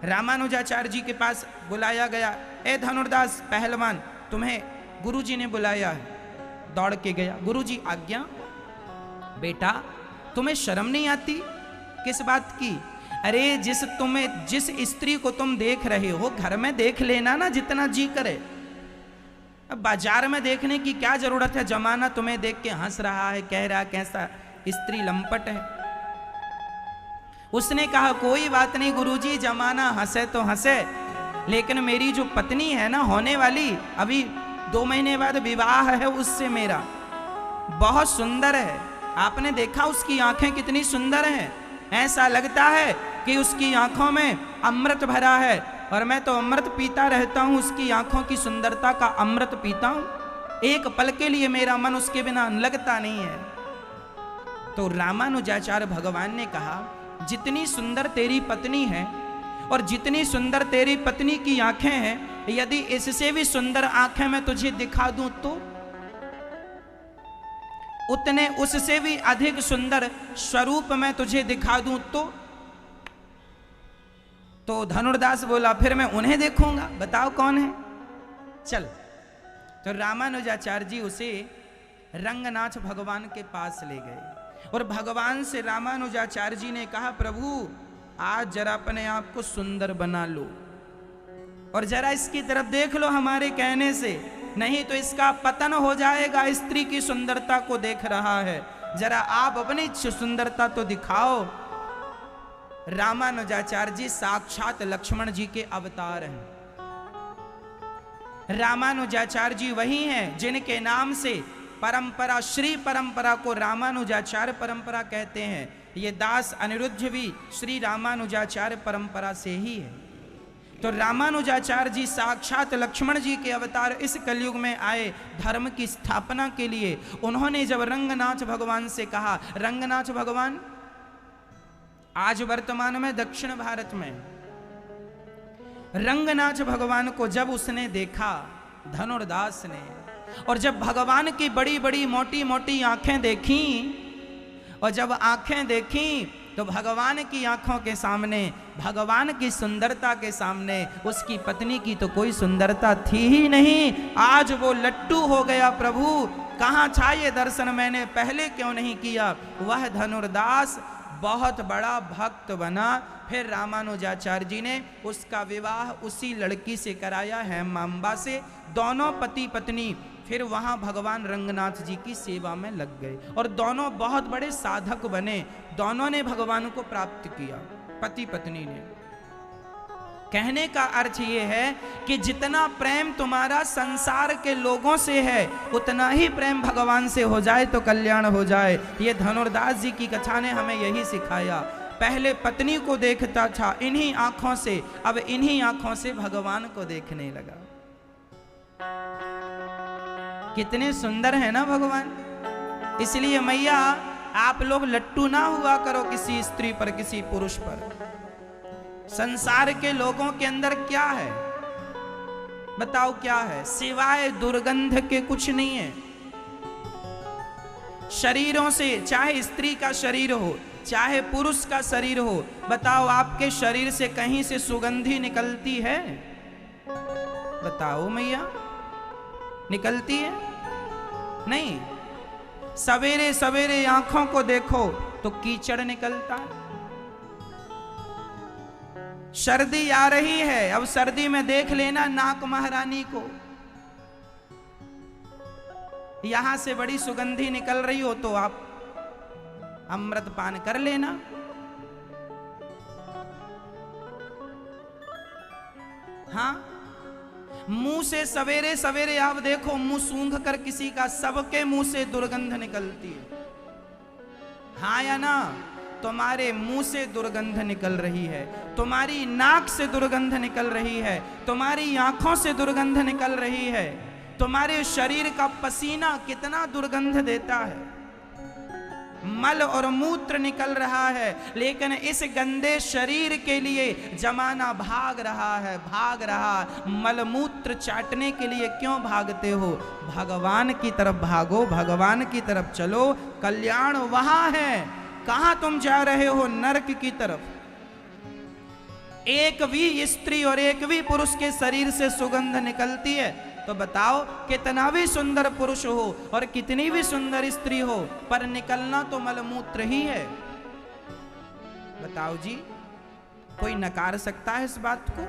रामानुजाचार्य जी के पास बुलाया गया। ए धनुर्दास पहलवान, तुम्हें गुरुजी ने बुलाया है। दौड़ के गया। गुरुजी आज्ञा। बेटा तुम्हें शर्म नहीं आती? किस बात की? अरे जिस स्त्री को तुम देख रहे हो घर में देख लेना ना जितना जी करे, अब बाजार में देखने की क्या जरूरत है? जमाना तुम्हें देख के हंस रहा है, कह रहा कैसा स्त्री लंपट है। उसने कहा कोई बात नहीं गुरुजी, जमाना हंसे तो हंसे, लेकिन मेरी जो पत्नी है ना होने वाली, अभी 2 महीने बाद विवाह है उससे मेरा, बहुत सुंदर है। आपने देखा उसकी आंखें कितनी सुंदर हैं, ऐसा लगता है कि उसकी आंखों में अमृत भरा है, और मैं तो अमृत पीता रहता हूं, उसकी आंखों की सुंदरता का अमृत पीता हूं, एक पल के लिए मेरा मन उसके बिना लगता नहीं है। तो रामानुजाचार्य भगवान ने कहा जितनी सुंदर तेरी पत्नी है और जितनी सुंदर तेरी पत्नी की आंखें हैं, यदि इससे भी सुंदर आंखें मैं तुझे दिखा दूं तो उतने उससे भी अधिक सुंदर स्वरूप मैं तुझे दिखा दूं तो धनुर्दास बोला फिर मैं उन्हें देखूंगा, बताओ कौन है, चल। तो रामानुजाचार्य जी उसे रंगनाथ भगवान के पास ले गए, और भगवान से रामानुजाचार्य जी ने कहा प्रभु आज जरा अपने आप को सुंदर बना लो, और जरा इसकी तरफ देख लो हमारे कहने से, नहीं तो इसका पतन हो जाएगा। स्त्री की सुंदरता को देख रहा है, जरा आप अपनी सुंदरता तो दिखाओ। रामानुजाचार्य जी साक्षात लक्ष्मण जी के अवतार हैं। रामानुजाचार्य जी वही हैं जिनके नाम से परंपरा, श्री परंपरा को रामानुजाचार्य परंपरा कहते हैं। ये दास अनिरुद्ध भी श्री रामानुजाचार्य परंपरा से ही है। तो रामानुजाचार्य जी साक्षात लक्ष्मण जी के अवतार इस कलयुग में आए धर्म की स्थापना के लिए। उन्होंने जब रंगनाथ भगवान से कहा, रंगनाथ भगवान आज वर्तमान में दक्षिण भारत में, रंगनाथ भगवान को जब उसने देखा धनुर्दास ने, और जब भगवान की बड़ी बड़ी मोटी मोटी आंखें देखी, और जब आंखें देखी तो भगवान की आंखों के सामने, भगवान की सुंदरता के सामने उसकी पत्नी की तो कोई सुंदरता थी ही नहीं। आज वो लट्टू हो गया, प्रभु कहाँ था ये दर्शन, मैंने पहले क्यों नहीं किया। वह धनुर्दास बहुत बड़ा भक्त बना। फिर रामानुजाचार्य जी ने उसका विवाह उसी लड़की से कराया है, मांबा से। दोनों पति पत्नी फिर वहां भगवान रंगनाथ जी की सेवा में लग गए, और दोनों बहुत बड़े साधक बने। दोनों ने भगवान को प्राप्त किया, पति पत्नी ने। कहने का अर्थ ये है कि जितना प्रेम तुम्हारा संसार के लोगों से है, उतना ही प्रेम भगवान से हो जाए तो कल्याण हो जाए। ये धनुर्दास जी की कथा ने हमें यही सिखाया। पहले पत्नी को देखता था इन्हीं आंखों से, अब इन्हीं आंखों से भगवान को देखने लगा। कितने सुंदर है ना भगवान। इसलिए मैया आप लोग लट्टू ना हुआ करो किसी स्त्री पर, किसी पुरुष पर। संसार के लोगों के अंदर क्या है बताओ, क्या है? सिवाय दुर्गंध के कुछ नहीं है। शरीरों से, चाहे स्त्री का शरीर हो चाहे पुरुष का शरीर हो, बताओ आपके शरीर से कहीं से सुगंधी निकलती है? बताओ मैया, निकलती है? नहीं। सवेरे सवेरे आंखों को देखो तो कीचड़ निकलता है। सर्दी आ रही है, अब सर्दी में देख लेना नाक महारानी को, यहां से बड़ी सुगंधी निकल रही हो तो आप अमृत पान कर लेना। हाँ, मुंह से सवेरे सवेरे आप देखो, मुंह सूंघ कर किसी का, सबके मुंह से दुर्गंध निकलती है। हाँ या ना? तुम्हारे मुंह से दुर्गंध निकल रही है, तुम्हारी नाक से दुर्गंध निकल रही है, तुम्हारी आंखों से दुर्गंध निकल रही है, तुम्हारे शरीर का पसीना कितना दुर्गंध देता है। मल और मूत्र निकल रहा है, लेकिन इस गंदे शरीर के लिए जमाना भाग रहा है, भाग रहा। मल मूत्र चाटने के लिए क्यों भागते हो? भगवान की तरफ भागो, भगवान की तरफ चलो, कल्याण वहां है। कहां तुम जा रहे हो? नरक की तरफ। एक भी स्त्री और एक भी पुरुष के शरीर से सुगंध निकलती है, तो बताओ कितना भी सुंदर पुरुष हो और कितनी भी सुंदर स्त्री हो, पर निकलना तो मलमूत्र ही है। बताओ जी, कोई नकार सकता है इस बात को?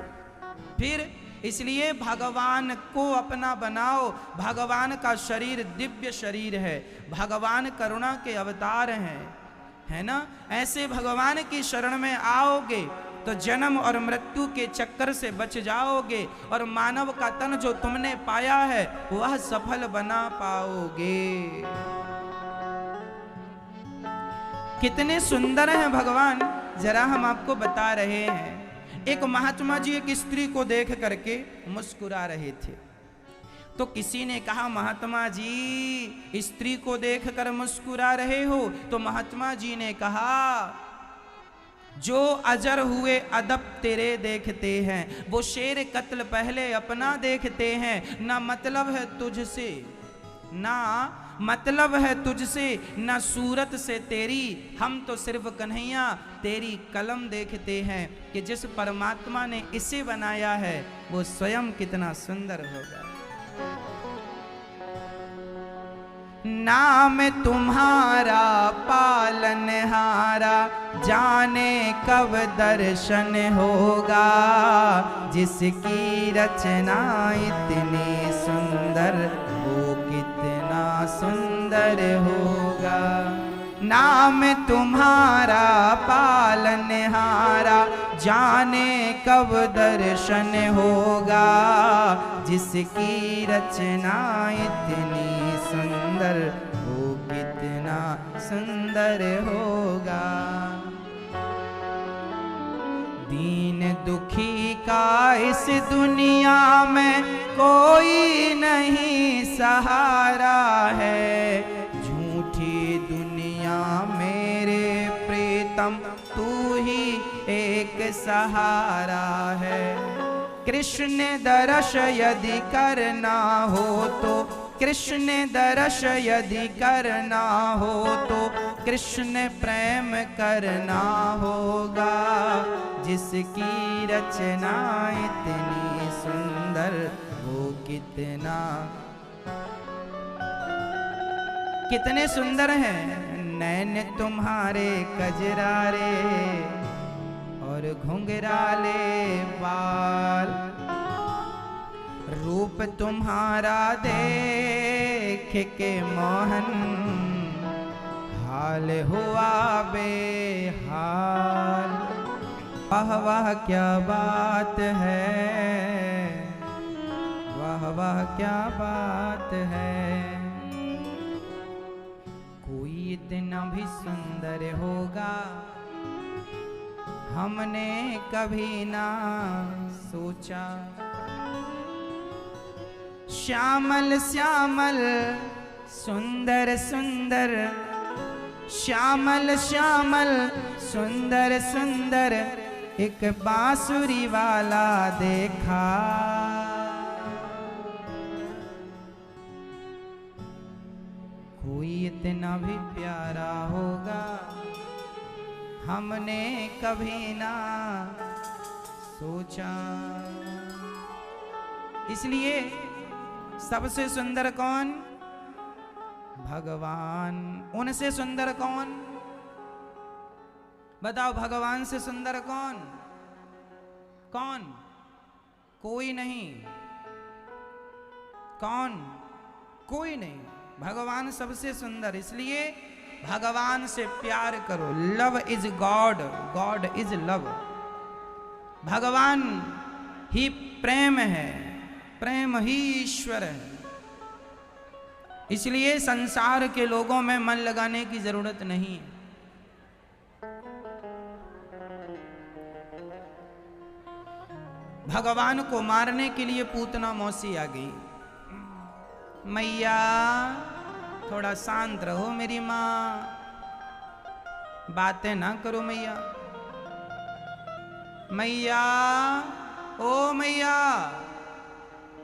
फिर इसलिए भगवान को अपना बनाओ। भगवान का शरीर दिव्य शरीर है, भगवान करुणा के अवतार हैं, है ना। ऐसे भगवान की शरण में आओगे तो जन्म और मृत्यु के चक्कर से बच जाओगे, और मानव का तन जो तुमने पाया है वह सफल बना पाओगे। कितने सुंदर हैं भगवान, जरा हम आपको बता रहे हैं। एक महात्मा जी एक स्त्री को देख करके मुस्कुरा रहे थे, तो किसी ने कहा, महात्मा जी स्त्री को देखकर मुस्कुरा रहे हो? तो महात्मा जी ने कहा, जो अजर हुए अदब तेरे देखते हैं, वो शेर कत्ल पहले अपना देखते हैं। ना मतलब है तुझसे, ना मतलब है तुझसे, ना सूरत से तेरी, हम तो सिर्फ कन्हैया तेरी कलम देखते हैं, कि जिस परमात्मा ने इसे बनाया है वो स्वयं कितना सुंदर होगा। नाम तुम्हारा पालनहारा, जाने कब दर्शन होगा, जिसकी रचना इतनी सुंदर वो कितना सुंदर होगा। नाम तुम्हारा पालनहारा, जाने कब दर्शन होगा, जिसकी रचना इतनी सुंदर वो कितना सुंदर होगा। दीन दुखी का इस दुनिया में कोई नहीं सहारा है, झूठी दुनिया मेरे प्रीतम तू ही एक सहारा है। कृष्ण दर्श यदि करना हो तो, कृष्ण दर्श यदि करना हो तो, कृष्ण प्रेम करना होगा, जिसकी रचना इतनी सुंदर वो कितना। कितने सुंदर हैं नैन तुम्हारे कजरारे, और घुंघराले बाल, रूप तुम्हारा देख के मोहन, हाल हुआ बेहाल। वाह वाह क्या बात है, वाह वाह क्या बात है। कोई इतना भी सुंदर होगा हमने कभी ना सोचा। श्यामल श्यामल सुंदर सुंदर, श्यामल श्यामल सुंदर सुंदर, एक बांसुरी वाला देखा। कोई इतना भी प्यारा होगा हमने कभी ना सोचा। इसलिए सबसे सुंदर कौन? भगवान। उनसे सुंदर कौन? बताओ, भगवान से सुंदर कौन? कौन? कोई नहीं। कौन? कोई नहीं। भगवान सबसे सुंदर। इसलिए भगवान से प्यार करो। Love is God, God is love. भगवान ही प्रेम है, प्रेम ही ईश्वर है। इसलिए संसार के लोगों में मन लगाने की जरूरत नहीं है। भगवान को मारने के लिए पूतना मौसी आ गई। मैया थोड़ा शांत रहो मेरी माँ, बातें ना करो मैया। मैया, ओ मैया,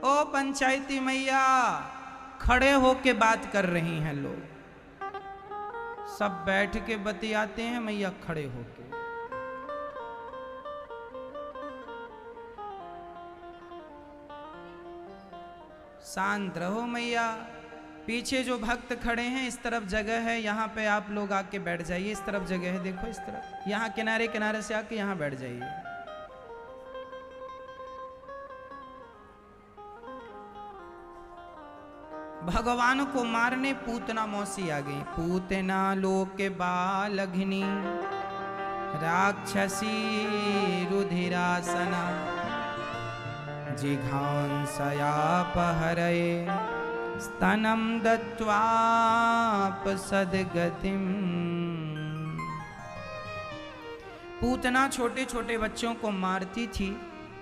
ओ पंचायती मैया, खड़े होके बात कर रही हैं लोग। सब बैठ के बतियाते हैं, मैया खड़े होके। शांत रहो मैया। पीछे जो भक्त खड़े हैं, इस तरफ जगह है, यहाँ पे आप लोग आके बैठ जाइए। इस तरफ जगह है, देखो इस तरफ, यहाँ किनारे किनारे से आके यहाँ बैठ जाइए। भगवान को मारने पूतना मौसी आ गई। पूतना लोके बालघिनी राक्षसी रुधिरासना जिघांसयापहरये स्तनं दत्वापसद्गतिम्। पूतना छोटे छोटे बच्चों को मारती थी।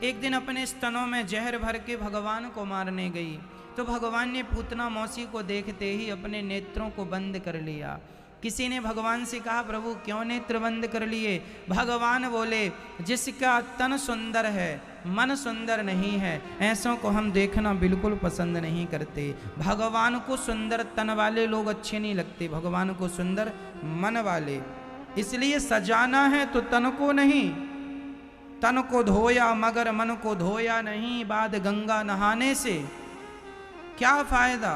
एक दिन अपने स्तनों में जहर भर के भगवान को मारने गई, तो भगवान ने पूतना मौसी को देखते ही अपने नेत्रों को बंद कर लिया। किसी ने भगवान से कहा, प्रभु क्यों नेत्र बंद कर लिए? भगवान बोले, जिसका तन सुंदर है मन सुंदर नहीं है, ऐसों को हम देखना बिल्कुल पसंद नहीं करते। भगवान को सुंदर तन वाले लोग अच्छे नहीं लगते, भगवान को सुंदर मन वाले। इसलिए सजाना है तो तन को नहीं, तन को धोया मगर मन को धोया नहीं। बाद गंगा नहाने से क्या फायदा?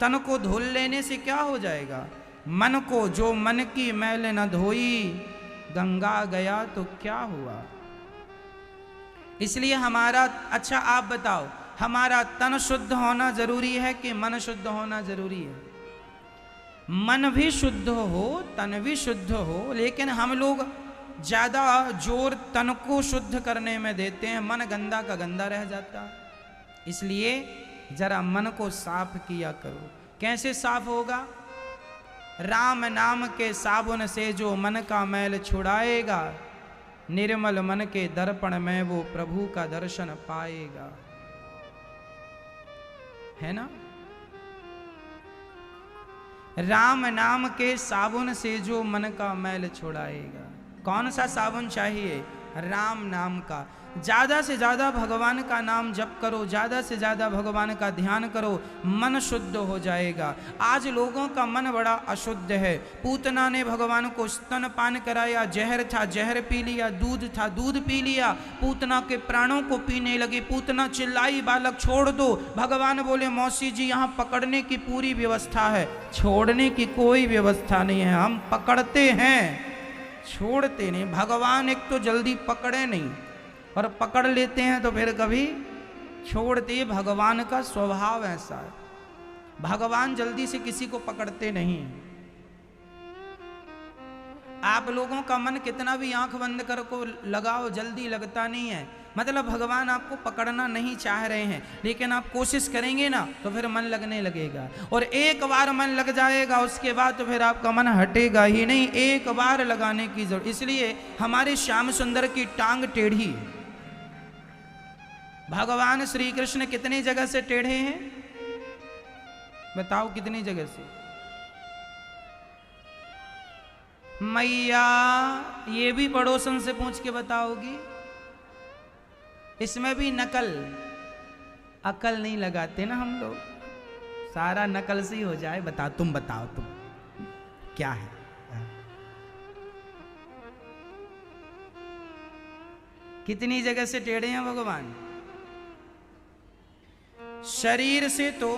तन को धुल लेने से क्या हो जाएगा? मन को, जो मन की मैल न धोई, गंगा गया तो क्या हुआ? इसलिए हमारा, अच्छा आप बताओ, हमारा तन शुद्ध होना जरूरी है कि मन शुद्ध होना जरूरी है? मन भी शुद्ध हो, तन भी शुद्ध हो, लेकिन हम लोग ज्यादा जोर तन को शुद्ध करने में देते हैं, मन गंदा का गंदा रह जाता। इसलिए जरा मन को साफ किया करो। कैसे साफ होगा? राम नाम के साबुन से जो मन का मैल छुड़ाएगा, निर्मल मन के दर्पण में वो प्रभु का दर्शन पाएगा। है ना? राम नाम के साबुन से जो मन का मैल छुड़ाएगा। कौन सा साबुन चाहिए? राम नाम का। ज्यादा से ज्यादा भगवान का नाम जप करो, ज्यादा से ज्यादा भगवान का ध्यान करो, मन शुद्ध हो जाएगा। आज लोगों का मन बड़ा अशुद्ध है। पूतना ने भगवान को स्तन पान कराया, जहर था जहर पी लिया, दूध था दूध पी लिया, पूतना के प्राणों को पीने लगी। पूतना चिल्लाई, बालक छोड़ दो। भगवान बोले, मौसी जी यहाँ पकड़ने की पूरी व्यवस्था है, छोड़ने की कोई व्यवस्था नहीं है। हम पकड़ते हैं, छोड़ते नहीं। भगवान एक तो जल्दी पकड़े नहीं, और पकड़ लेते हैं तो फिर कभी छोड़ते। भगवान का स्वभाव ऐसा है, भगवान जल्दी से किसी को पकड़ते नहीं। आप लोगों का मन कितना भी आंख बंद कर को लगाओ, जल्दी लगता नहीं है। मतलब भगवान आपको पकड़ना नहीं चाह रहे हैं, लेकिन आप कोशिश करेंगे ना तो फिर मन लगने लगेगा। और एक बार मन लग जाएगा, उसके बाद तो फिर आपका मन हटेगा ही नहीं। एक बार लगाने की जरूरत। इसलिए हमारे श्याम सुंदर की टांग टेढ़ी है। भगवान श्री कृष्ण कितनी जगह से टेढ़े हैं? बताओ कितनी जगह से? मैया, ये भी पड़ोसन से पूछ के बताओगी? इसमें भी नकल, अकल नहीं लगाते ना हम लोग, सारा नकल से ही हो जाए। बता, तुम बताओ, तुम क्या है? कितनी जगह से टेढ़े हैं भगवान? शरीर से तो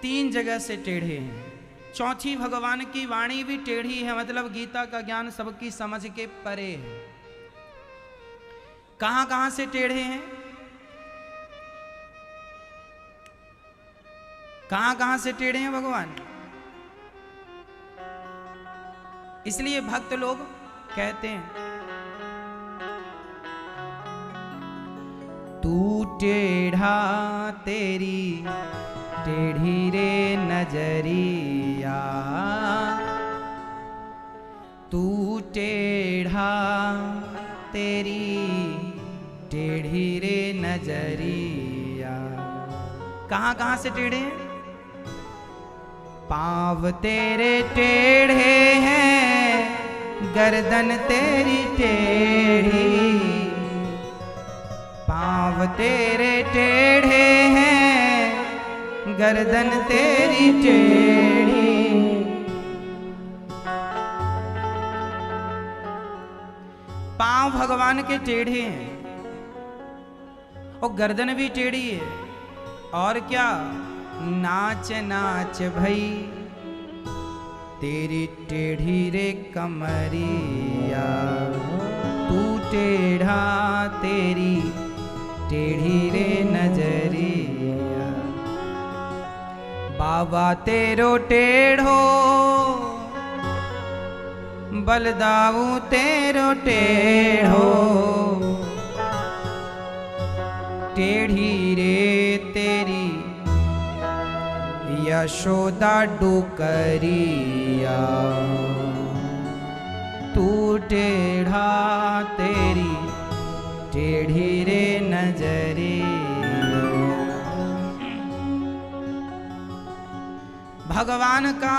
3 जगह से टेढ़े हैं। चौथी भगवान की वाणी भी टेढ़ी है, मतलब गीता का ज्ञान सबकी समझ के परे है। कहां कहां से टेढ़े हैं? कहां कहां से टेढ़े हैं भगवान? इसलिए भक्त लोग कहते हैं, तू टेढ़ा तेरी टेढ़ी रे नजरिया, तू टेढ़ा तेरी टेढ़ी रे नजरिया। कहां कहां से टेढ़े हैं? पाँव तेरे टेढ़े हैं गर्दन तेरी टेढ़ी, पाँव तेरे टेढ़े हैं, गर्दन तेरी टेढ़ी। पाँव भगवान के टेढ़े हैं और गर्दन भी टेढ़ी है। और क्या, नाच नाच भई तेरी टेढ़ी रे कमरिया, तू टेढ़ा तेरी टेढ़ी रे नजरिया। बाबा तेरो टेढ़ो, बलदाऊ तेरो टेढ़ो, टेढ़ी रे तेरी यशोदा डुकरिया, तू टेढ़ा तेरी टेढ़ी रे नजरिया। भगवान का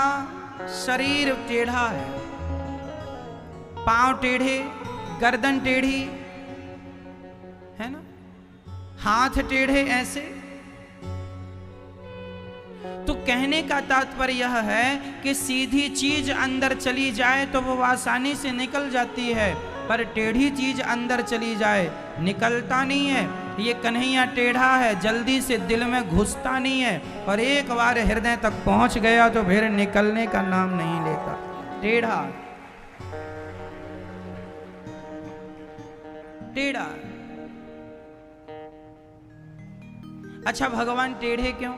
शरीर टेढ़ा है, पांव टेढ़े, गर्दन टेढ़ी है ना, हाथ टेढ़े ऐसे। तो कहने का तात्पर्य यह है कि सीधी चीज अंदर चली जाए तो वो आसानी से निकल जाती है, पर टेढ़ी चीज अंदर चली जाए निकलता नहीं है। ये कन्हैया टेढ़ा है, जल्दी से दिल में घुसता नहीं है, पर एक बार हृदय तक पहुंच गया तो फिर निकलने का नाम नहीं लेता। टेढ़ा टेढ़ा। अच्छा, भगवान टेढ़े क्यों?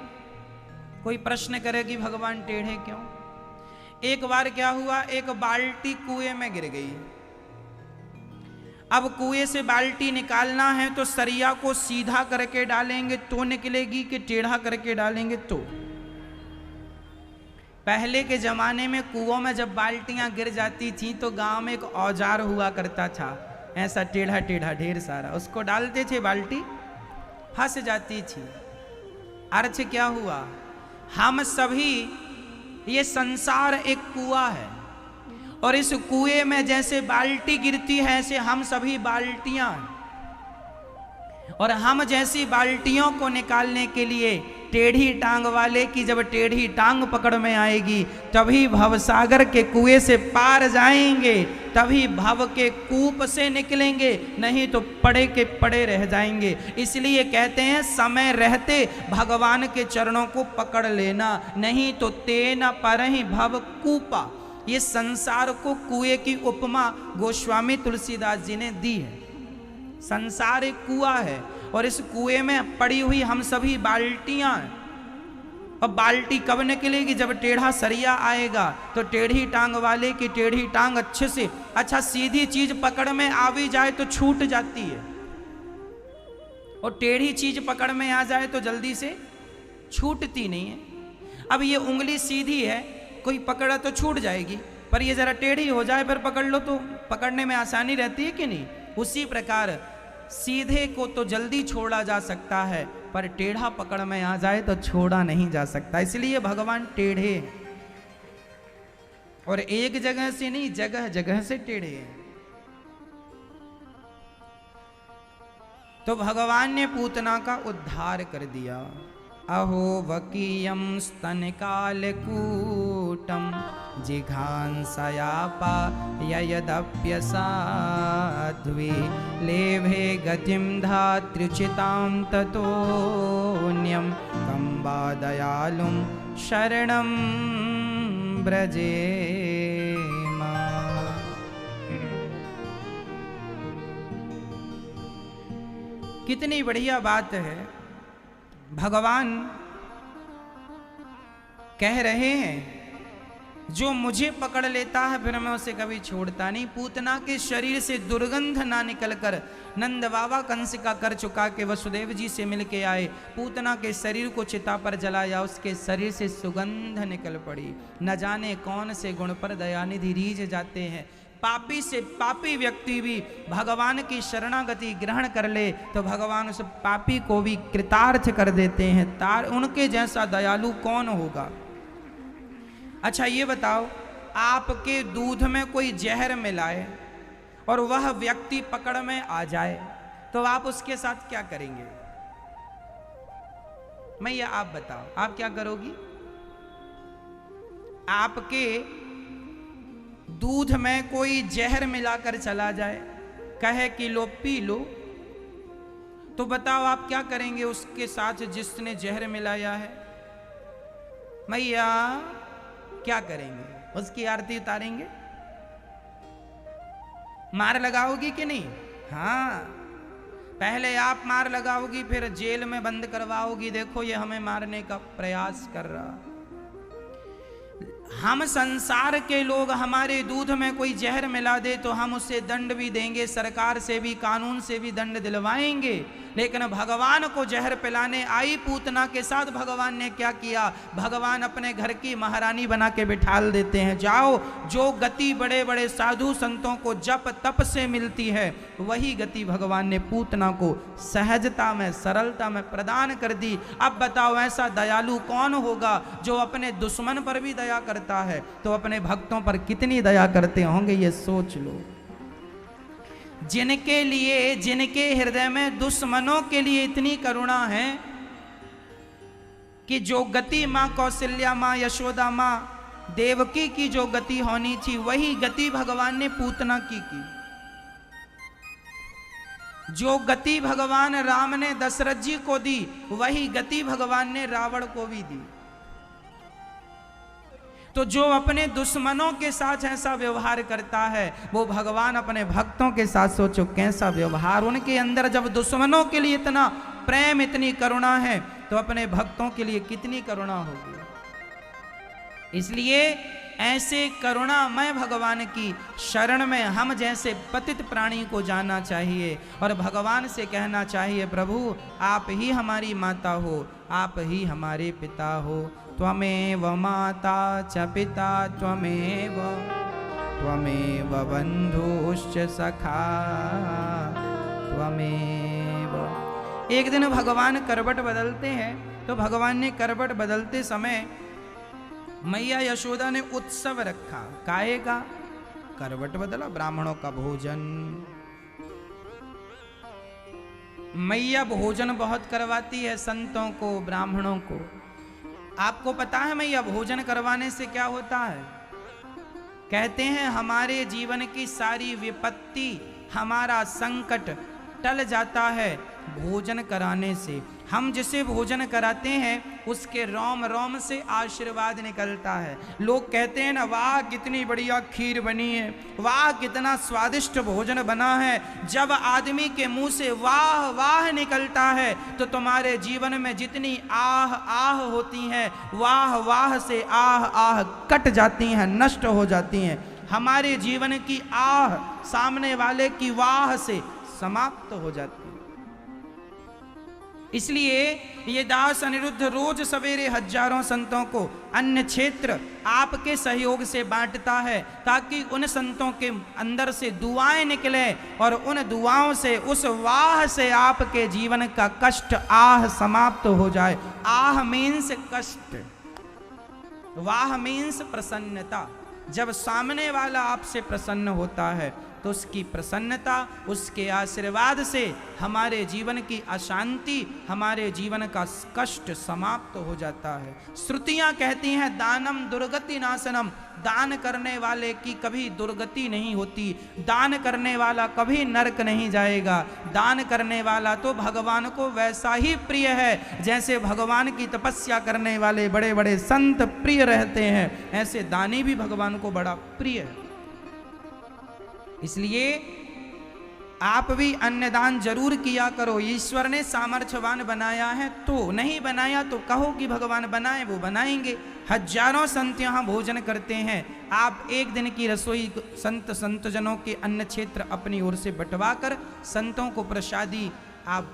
कोई प्रश्न करे कि भगवान टेढ़े क्यों? एक बार क्या हुआ, एक बाल्टी कुएं में गिर गई। अब कुएं से बाल्टी निकालना है तो सरिया को सीधा करके डालेंगे तो निकलेगी कि टेढ़ा करके डालेंगे तो? पहले के जमाने में कुओं में जब बाल्टियां गिर जाती थी तो गांव में एक औजार हुआ करता था, ऐसा टेढ़ा टेढ़ा ढेर सारा, उसको डालते थे, बाल्टी फंस जाती थी। अर्थ क्या हुआ, हम सभी, ये संसार एक कुआं है और इस कुएं में जैसे बाल्टी गिरती है ऐसे हम सभी बाल्टियां हैं, और हम जैसी बाल्टियों को निकालने के लिए टेढ़ी टांग वाले की जब टेढ़ी टांग पकड़ में आएगी तभी भवसागर के कुएं से पार जाएंगे, तभी भव के कूप से निकलेंगे, नहीं तो पड़े के पड़े रह जाएंगे। इसलिए कहते हैं समय रहते भगवान के चरणों को पकड़ लेना, नहीं तो तेना परहि भव कूपा। ये संसार को कुएं की उपमा गोस्वामी तुलसीदास जी ने दी है। संसार एक कुआं है और इस कुएं में पड़ी हुई हम सभी बाल्टियां हैं। और बाल्टी कब निकलेगी, जब टेढ़ा सरिया आएगा तो टेढ़ी टांग वाले की टेढ़ी टांग अच्छे से, अच्छा सीधी चीज पकड़ में आ भी जाए तो छूट जाती है, और टेढ़ी चीज पकड़ में आ जाए तो जल्दी से छूटती नहीं है। अब ये उंगली सीधी है, कोई पकड़ा तो छूट जाएगी, पर ये जरा टेढ़ी हो जाए फिर पकड़ लो तो पकड़ने में आसानी रहती है कि नहीं। उसी प्रकार सीधे को तो जल्दी छोड़ा जा सकता है, पर टेढ़ा पकड़ में आ जाए तो छोड़ा नहीं जा सकता। इसलिए भगवान टेढ़े हैं, और एक जगह से नहीं, जगह जगह से टेढ़े हैं। तो भगवान ने पूतना का उद्धार कर दिया। अहो वकीयम स्तनकालकूटम जिघांसयापा यदप्यसाध्वी लेभे गतिम धात्र्युचितां ततोऽन्यं कम्बा दयालुं शरणं व्रजेमा। कितनी बढ़िया बात है, भगवान कह रहे हैं जो मुझे पकड़ लेता है फिर मैं उसे कभी छोड़ता नहीं। पूतना के शरीर से दुर्गंध ना निकलकर नंद बाबा कंस का कर चुका के वसुदेव जी से मिलके आए, पूतना के शरीर को चिता पर जलाया, उसके शरीर से सुगंध निकल पड़ी। न जाने कौन से गुण पर दयानिधि रीझ जाते हैं। पापी से पापी व्यक्ति भी भगवान की शरणागति ग्रहण कर ले तो भगवान उस पापी को भी कृतार्थ कर देते हैं। उनके जैसा दयालु कौन होगा। अच्छा ये बताओ, आपके दूध में कोई जहर मिलाए और वह व्यक्ति पकड़ में आ जाए तो आप उसके साथ क्या करेंगे? मैया आप बताओ, आप क्या करोगी? आपके दूध में कोई जहर मिलाकर चला जाए, कहे कि लो पी लो, तो बताओ आप क्या करेंगे उसके साथ जिसने जहर मिलाया है? मैया क्या करेंगे? उसकी आरती उतारेंगे? मार लगाओगी कि नहीं? हाँ, पहले आप मार लगाओगी, फिर जेल में बंद करवाओगी, देखो ये हमें मारने का प्रयास कर रहा। हम संसार के लोग हमारे दूध में कोई जहर मिला दे तो हम उससे दंड भी देंगे, सरकार से भी, कानून से भी दंड दिलवाएंगे। लेकिन भगवान को जहर पिलाने आई पूतना के साथ भगवान ने क्या किया? भगवान अपने घर की महारानी बना के बिठाल देते हैं। जाओ, जो गति बड़े बड़े साधु संतों को जप तप से मिलती है वही गति भगवान ने पूतना को सहजता में, सरलता में प्रदान कर दी। अब बताओ ऐसा दयालु कौन होगा जो अपने दुश्मन पर भी दया करता है, तो अपने भक्तों पर कितनी दया करते होंगे ये सोच लो। जिनके लिए, जिनके हृदय में दुश्मनों के लिए इतनी करुणा है कि जो गति मां कौशल्या, मां यशोदा, मां देवकी की जो गति होनी थी वही गति भगवान ने पूतना की। जो गति भगवान राम ने दशरथ जी को दी वही गति भगवान ने रावण को भी दी। तो जो अपने दुश्मनों के साथ ऐसा व्यवहार करता है वो भगवान अपने भक्तों के साथ सोचो कैसा व्यवहार। उनके अंदर जब दुश्मनों के लिए इतना प्रेम, इतनी करुणा है तो अपने भक्तों के लिए कितनी करुणा होगी। इसलिए ऐसे करुणामय भगवान की शरण में हम जैसे पतित प्राणी को जाना चाहिए और भगवान से कहना चाहिए, प्रभु आप ही हमारी माता हो, आप ही हमारे पिता हो। त्वमेव माता च पिता त्वमेव, त्वमेव बंधुश्च सखा त्वमेव। एक दिन भगवान करवट बदलते हैं, तो भगवान ने करवट बदलते समय मैया यशोदा ने उत्सव रखा। काहे का? करवट बदला, ब्राह्मणों का भोजन। मैया भोजन बहुत करवाती है संतों को, ब्राह्मणों को। आपको पता है मैया भोजन करवाने से क्या होता है? कहते हैं हमारे जीवन की सारी विपत्ति, हमारा संकट टल जाता है भोजन कराने से। हम जिसे भोजन कराते हैं उसके रोम रोम से आशीर्वाद निकलता है। लोग कहते हैं ना, वाह कितनी बढ़िया खीर बनी है, वाह कितना स्वादिष्ट भोजन बना है। जब आदमी के मुंह से वाह वाह निकलता है तो तुम्हारे जीवन में जितनी आह आह होती हैं, वाह वाह से आह आह कट जाती हैं, नष्ट हो जाती हैं। हमारे जीवन की आह सामने वाले की वाह से समाप्त हो जाती है। इसलिए ये दास अनिरुद्ध रोज सवेरे हजारों संतों को अन्य क्षेत्र आपके सहयोग से बांटता है ताकि उन संतों के अंदर से दुआएं निकले और उन दुआओं से, उस वाह से आपके जीवन का कष्ट आह समाप्त हो जाए। आह मीन्स कष्ट, वाह मीन्स प्रसन्नता। जब सामने वाला आपसे प्रसन्न होता है तो उसकी प्रसन्नता, उसके आशीर्वाद से हमारे जीवन की अशांति, हमारे जीवन का कष्ट समाप्त हो जाता है। श्रुतियां कहती हैं दानम दुर्गति नाशनम, दान करने वाले की कभी दुर्गति नहीं होती, दान करने वाला कभी नरक नहीं जाएगा। दान करने वाला तो भगवान को वैसा ही प्रिय है जैसे भगवान की तपस्या करने वाले बड़े बड़े संत प्रिय रहते हैं, ऐसे दानी भी भगवान को बड़ा प्रिय है। इसलिए आप भी अन्नदान जरूर किया करो। ईश्वर ने सामर्थ्यवान बनाया है, तो नहीं बनाया तो कहो कि भगवान बनाए, वो बनाएंगे। हजारों संत यहाँ भोजन करते हैं। आप एक दिन की रसोई संतजनों के अन्न क्षेत्र अपनी ओर से बंटवा कर संतों को प्रसादी आप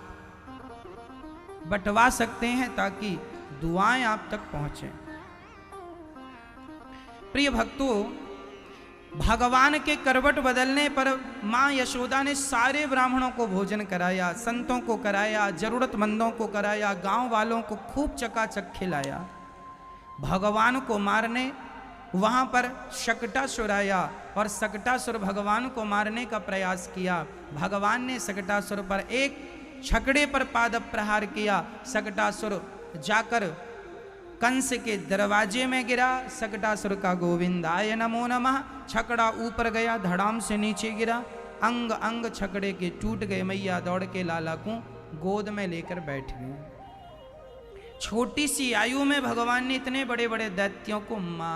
बंटवा सकते हैं ताकि दुआएं आप तक पहुंचे। प्रिय भक्तों, भगवान के करवट बदलने पर मां यशोदा ने सारे ब्राह्मणों को भोजन कराया, संतों को कराया, जरूरतमंदों को कराया, गांव वालों को खूब चकाचक खिलाया। भगवान को मारने वहां पर शकटासुर आया और शकटासुर भगवान को मारने का प्रयास किया। भगवान ने शकटासुर पर एक छकड़े पर पाद प्रहार किया। शकटासुर जाकर कंस के दरवाजे में गिरा। शकटासुर का गोविंदाय नमो नमः। छकड़ा ऊपर गया, धड़ाम से नीचे गिरा, अंग अंग छकड़े के टूट गए। मैया दौड़ के लाला को गोद में लेकर बैठ गए। छोटी सी आयु में भगवान ने इतने बड़े बड़े दैत्यों को मार